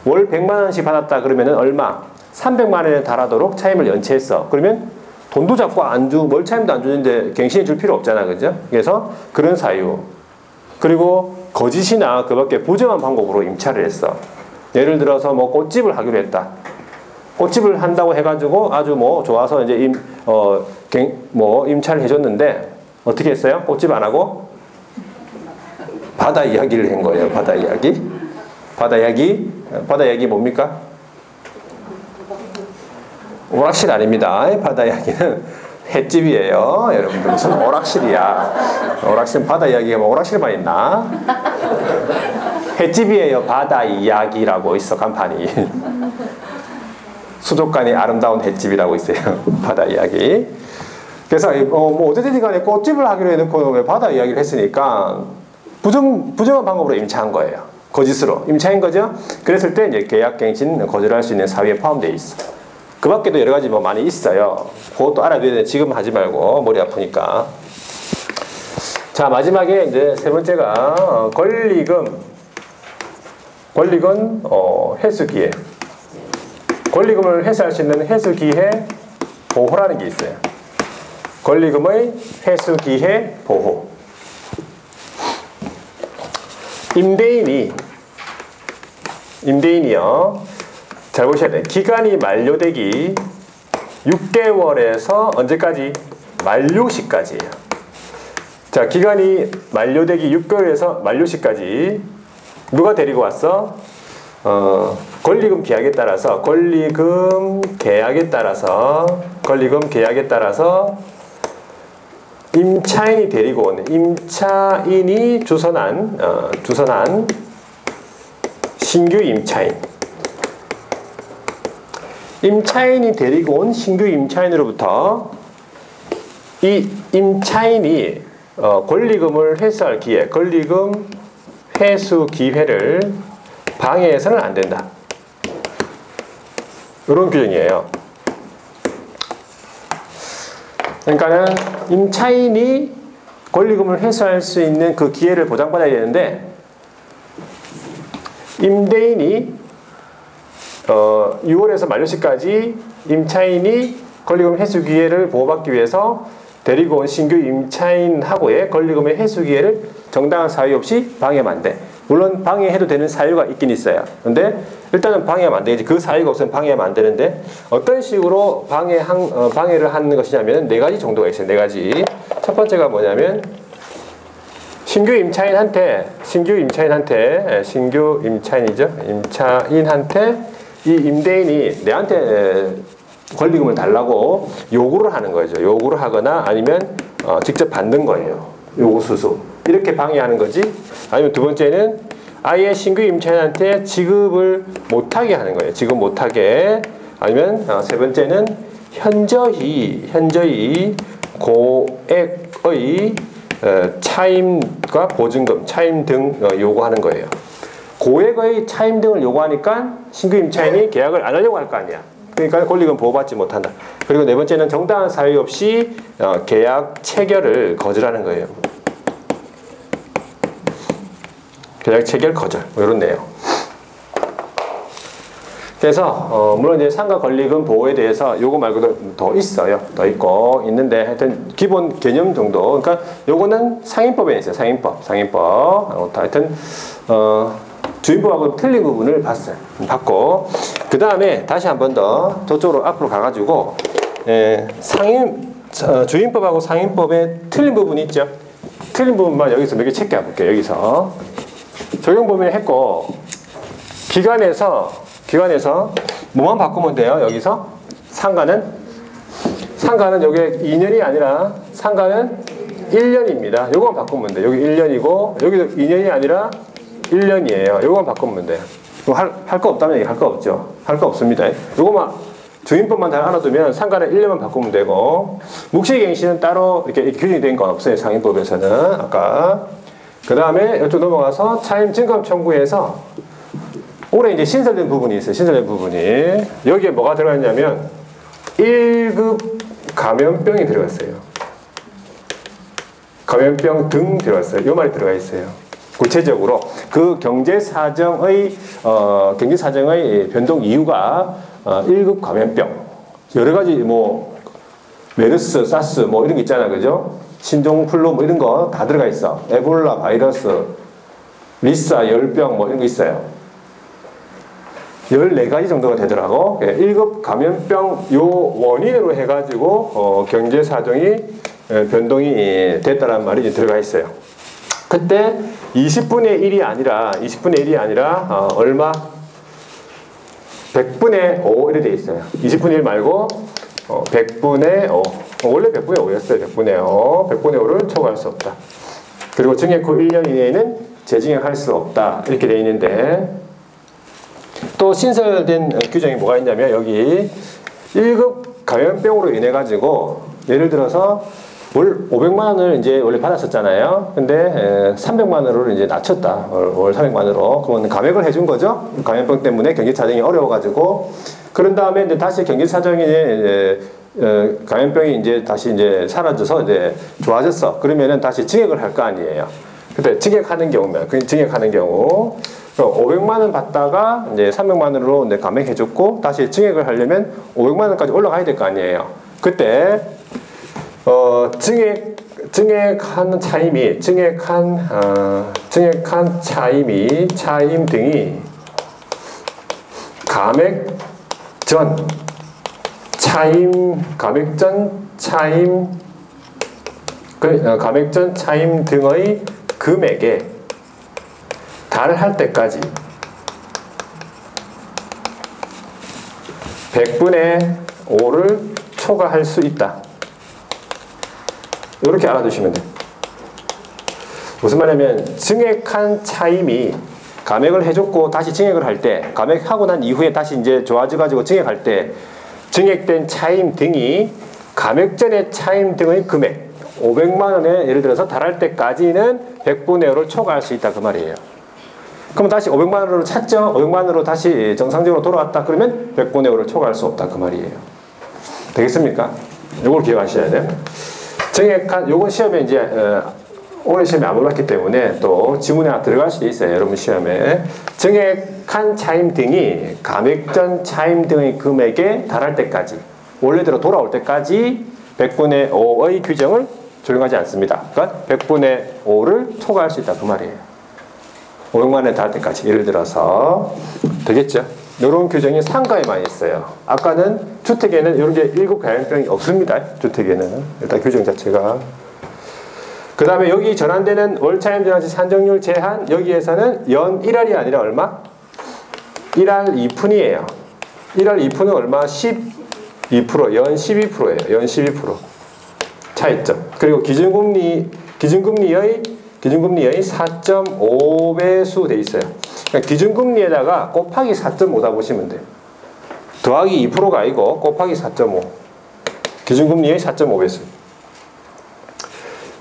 월 100만 원씩 받았다 그러면은 얼마? 300만 원에 달하도록 차임을 연체했어. 그러면 돈도 자꾸 월 차임도 안 주는데 갱신해 줄 필요 없잖아. 그죠? 그래서 그런 사유. 그리고 거짓이나 그밖에 부정한 방법으로 임차를 했어. 예를 들어서 뭐 꽃집을 하기로 했다. 꽃집을 한다고 해가지고 아주 뭐 좋아서 이제 임차를 해줬는데 어떻게 했어요? 꽃집 안 하고 바다 이야기를 한 거예요. 바다 이야기. 바다 이야기 뭡니까? 오락실 아닙니다. 바다 이야기는 횟집이에요. 여러분들 무슨 오락실이야. 오락실 바다 이야기가 뭐 오락실만 있나? 횟집이에요. 바다 이야기라고 있어 간판이. 수족관이 아름다운 횟집이라고 있어요. 바다 이야기. 그래서 뭐 어쨌든 간에 꽃집을 하기로 해놓고 왜 바다 이야기를 했으니까 부정한 방법으로 임차한 거예요. 거짓으로 임차인 거죠. 그랬을 때 이제 계약갱신 거절할 수 있는 사유에 포함되어 있어. 그 밖에도 여러 가지 뭐 많이 있어요. 그것도 알아둬야 돼. 지금 하지 말고 머리 아프니까. 자, 마지막에 이제 세 번째가 권리금 회수기해. 권리금을 회수할 수 있는 회수기해 보호라는 게 있어요. 권리금의 회수기해 보호. 임대인이요. 잘 보셔야 돼요. 기간이 만료되기 6개월에서 언제까지? 만료시까지예요. 자, 기간이 만료되기 6개월에서 만료시까지 누가 데리고 왔어? 권리금 계약에 따라서 임차인이 데리고 온 임차인이 주선한 신규 임차인이 데리고 온 신규 임차인으로부터 이 임차인이 권리금을 회수할 기회, 권리금 회수 기회를 방해해서는 안 된다. 이런 규정이에요. 그러니까는 임차인이 권리금을 회수할 수 있는 그 기회를 보장받아야 되는데 임대인이 6월에서 만료시까지 임차인이 권리금 회수 기회를 보호받기 위해서 데리고 온 신규 임차인하고의 권리금의 회수 기회를 정당한 사유 없이 방해하면 안 돼. 물론 방해해도 되는 사유가 있긴 있어요. 근데 일단은 방해하면 안 되지. 그 사유가 없으면 방해하면 안 되는데 어떤 식으로 방해를 하는 것이냐면 네 가지 정도가 있어요. 네 가지. 첫 번째가 뭐냐면 신규 임차인한테 이 임대인이 내한테 권리금을 달라고 요구를 하는 거죠. 요구를 하거나 아니면 직접 받는 거예요. 요구 수수. 이렇게 방해하는 거지. 아니면 두 번째는 아예 신규 임차인한테 지급을 못하게 하는 거예요. 지급 못하게. 아니면 세 번째는 현저히 고액의 차임과 보증금, 차임 등 요구하는 거예요. 고액의 차임 등을 요구하니까 신규 임차인이 계약을 안 하려고 할 거 아니야. 그러니까 권리금 보호받지 못한다. 그리고 네 번째는 정당한 사유 없이 계약 체결을 거절하는 거예요. 계약 체결 거절. 뭐 이런 내용. 그래서 물론 이제 상가 권리금 보호에 대해서 요거 말고도 더 있어요. 더 있고 있는데 하여튼 기본 개념 정도. 그러니까 요거는 상인법에 있어요. 상인법. 하여튼 주임법하고 틀린 부분을 봤고 그 다음에 다시 한 번 더 저쪽으로 앞으로 가가지고 주임법하고 상인법에 틀린 부분이 있죠. 틀린 부분만 여기서 몇 개 체크해 볼게요. 여기서 적용 범위를 했고 기간에서 뭐만 바꾸면 돼요. 여기서 상가는 여기 2년이 아니라 상가는 1년입니다. 요거만 바꾸면 돼요. 여기 1년이고 여기도 2년이 아니라 1년이에요. 요거만 바꾸면 돼요. 할 거 없다면 할 거 없죠. 할 거 없습니다. 요거만 주임법만 잘 알아두면 상가는 1년만 바꾸면 되고 묵시갱신은 따로 이렇게 규정이 된 건 없어요. 상인법에서는 아까. 그 다음에 이쪽 넘어가서 차임 증감 청구에서 올해 이제 신설된 부분이 있어요. 신설된 부분이 여기에 뭐가 들어갔냐면 1급 감염병이 들어갔어요. 감염병 등 들어갔어요. 요 말이 들어가 있어요. 구체적으로 그 경제사정의 변동 이유가 1급 감염병 여러 가지 뭐 메르스, 사스 뭐 이런 거 있잖아, 그죠? 신종플루 뭐 이런 거 다 들어가 있어. 에볼라 바이러스, 리사 열병 뭐 이런 거 있어요. 14가지 정도가 되더라고. 1급 감염병 요 원인으로 해가지고 경제사정이 변동이 됐다는 말이 들어가 있어요. 그때 20분의 1이 아니라 얼마? 100분의 5 이렇게 돼 있어요. 20분의 1 말고 100분의 5. 원래 100분의 5였어요. 100분의 5. 100분의 5를 초과할 수 없다. 그리고 증액 후 1년 이내에는 재증액할 수 없다. 이렇게 돼 있는데 또 신설된 규정이 뭐가 있냐면 여기 1급 감염병으로 인해 가지고 예를 들어서 월 500만 원을 이제 원래 받았었잖아요. 근데 300만 원으로 이제 낮췄다. 월 300만 원으로. 그러면 감액을 해준 거죠. 감염병 때문에 경제 사정이 어려워가지고 그런 다음에 이제 다시 경제 사정이 감염병이 이제 다시 이제 사라져서 이제 좋아졌어. 그러면은 다시 증액을 할 거 아니에요. 근데 증액하는 경우면 증액하는 경우 500만 원 받다가 이제 300만 원으로 이제 감액해줬고 다시 증액을 하려면 500만 원까지 올라가야 될 거 아니에요. 그때 증액한 차임 등이 감액 전 차임 등의 금액에 달할 때까지 100분의 5를 초과할 수 있다. 이렇게 알아두시면 돼요. 무슨 말이냐면 증액한 차임이 감액을 해줬고 다시 증액을 할 때 감액하고 난 이후에 다시 이제 좋아져가지고 증액할 때 증액된 차임 등이 감액 전의 차임 등의 금액 500만 원에 예를 들어서 달할 때까지는 100분의 5를 초과할 수 있다 그 말이에요. 그럼 다시 500만 원으로 찼죠. 500만 원으로 다시 정상적으로 돌아왔다 그러면 100분의 5를 초과할 수 없다 그 말이에요. 되겠습니까? 이걸 기억하셔야 돼요. 증액한 요건 시험에 이제 올해 시험에 안 올랐기 때문에 또 지문에 들어갈 수도 있어요. 여러분 시험에 증액한 차임 등이 감액 전 차임 등의 금액에 달할 때까지 원래대로 돌아올 때까지 100분의 5의 규정을 적용하지 않습니다. 그러니까 100분의 5를 초과할 수 있다 그 말이에요. 500만 원에 달할 때까지 예를 들어서 되겠죠. 이런 규정이 상가에 많이 있어요. 아까는 주택에는 이런 게 1급 감염병이 없습니다. 주택에는 일단 규정 자체가. 그 다음에 여기 전환되는 월차임 전환시 산정률 제한 여기에서는 연 1할이 아니라 얼마? 1할 2푼이에요. 1할 2푼은 얼마? 12%, 연 12%예요. 연 12% 차이점. 그리고 기준금리의 4.5배수 돼 있어요. 그러니까 기준금리에다가 곱하기 4.5다 보시면 돼요. 더하기 2%가 아니고 곱하기 4.5. 기준금리의 4.5배수.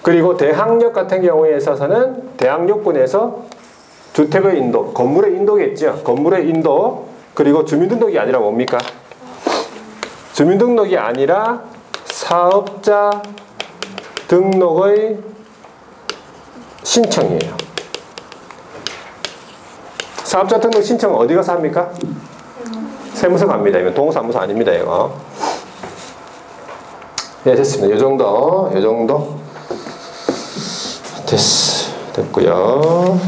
그리고 대항력 같은 경우에 있어서는 대항력분에서 주택의 인도, 건물의 인도겠죠. 건물의 인도, 그리고 주민등록이 아니라 뭡니까? 주민등록이 아니라 사업자 등록의 신청이에요. 사업자 등록 신청은 어디 가서 합니까? 세무서 갑니다. 이거 동사무소 아닙니다. 이거. 네, 됐습니다. 요 정도. 됐고요.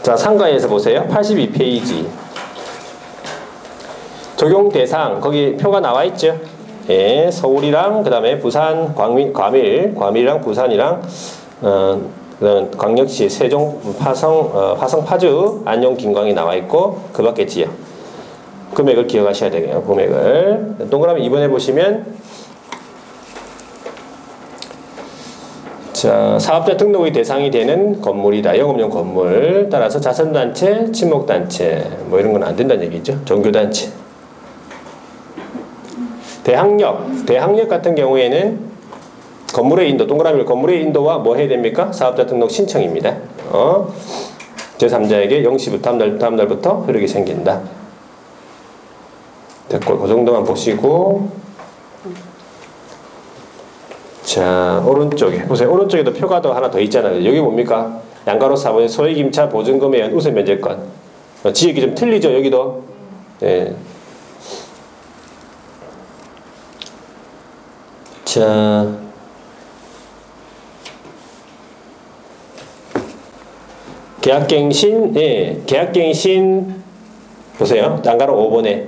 자, 상가에서 보세요. 82페이지. 적용 대상, 거기 표가 나와 있죠. 예, 서울이랑, 그 다음에 부산, 과밀이랑 부산이랑, 그다음 광역시, 세종, 화성, 파주, 안녕, 김광이 나와 있고, 그 밖에 지역. 금액을 기억하셔야 되겠네요. 금액을. 동그라미 2번에 보시면, 자, 사업자 등록의 대상이 되는 건물이다. 영업용 건물. 따라서 자선단체, 친목단체, 뭐 이런 건 안 된다는 얘기죠. 종교단체. 대항력 같은 경우에는 건물의 인도, 동그라미를 건물의 인도와 뭐 해야 됩니까? 사업자 등록 신청입니다. 제3자에게 0시부터 다음 날부터 흐르게 생긴다. 됐고, 그 정도만 보시고, 자, 오른쪽에 보세요. 오른쪽에도 표가 더 하나 더 있잖아요. 여기 뭡니까? 양가로 4번의 소액임차 보증금에 의한 우선 면제권. 지역이 좀 틀리죠, 여기도. 네. 자, 계약갱신, 예, 계약갱신 보세요. 양가로 5번에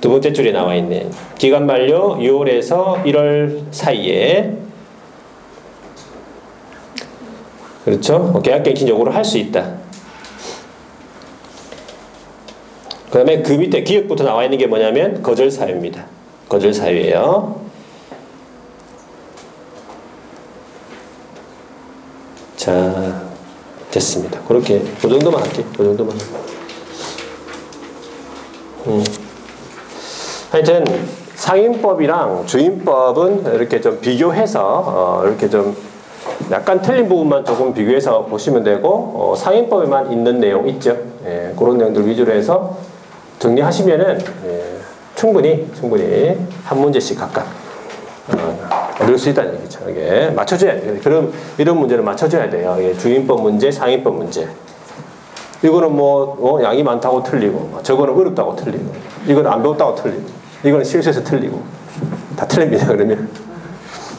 두 번째 줄에 나와 있네. 기간 만료 6월에서 1월 사이에, 그렇죠? 계약갱신 요구를 할 수 있다. 그 다음에 그 밑에 기억부터 나와 있는 게 뭐냐면 거절 사유입니다. 거절 사유예요. 자, 됐습니다. 그렇게 그 정도만 할게요. 그 정도만. 하여튼 상인법이랑 주임법은 이렇게 좀 비교해서 이렇게 좀 약간 틀린 부분만 조금 비교해서 보시면 되고, 상인법에만 있는 내용 있죠. 예, 그런 내용들 위주로 해서 정리하시면은, 예, 충분히 한 문제씩 각각 얻을 수 있다는 얘기죠. 이게 맞춰줘야 돼요. 그럼 이런 문제는 맞춰줘야 돼요. 이게 주임법 문제, 상인법 문제. 이거는 뭐 양이 많다고 틀리고, 저거는 어렵다고 틀리고, 이건 안 배웠다고 틀리고, 이건 실수해서 틀리고, 다 틀립니다. 그러면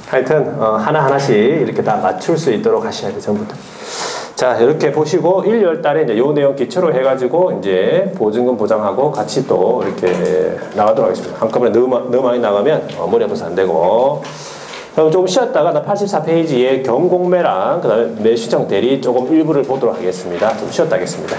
하여튼 하나하나씩 이렇게 다 맞출 수 있도록 하셔야 돼요. 전부 다. 자, 이렇게 보시고 1, 2월 달에 이제 요 내용 기초로 해가지고 이제 보증금 보장하고 같이 또 이렇게 나가도록 하겠습니다. 한꺼번에 너무 많이 나가면 머리 아파서 안 되고. 그럼 조금 쉬었다가 나 84페이지에 경공매랑 그 다음에 매수청 대리 조금 일부를 보도록 하겠습니다. 좀 쉬었다 하겠습니다.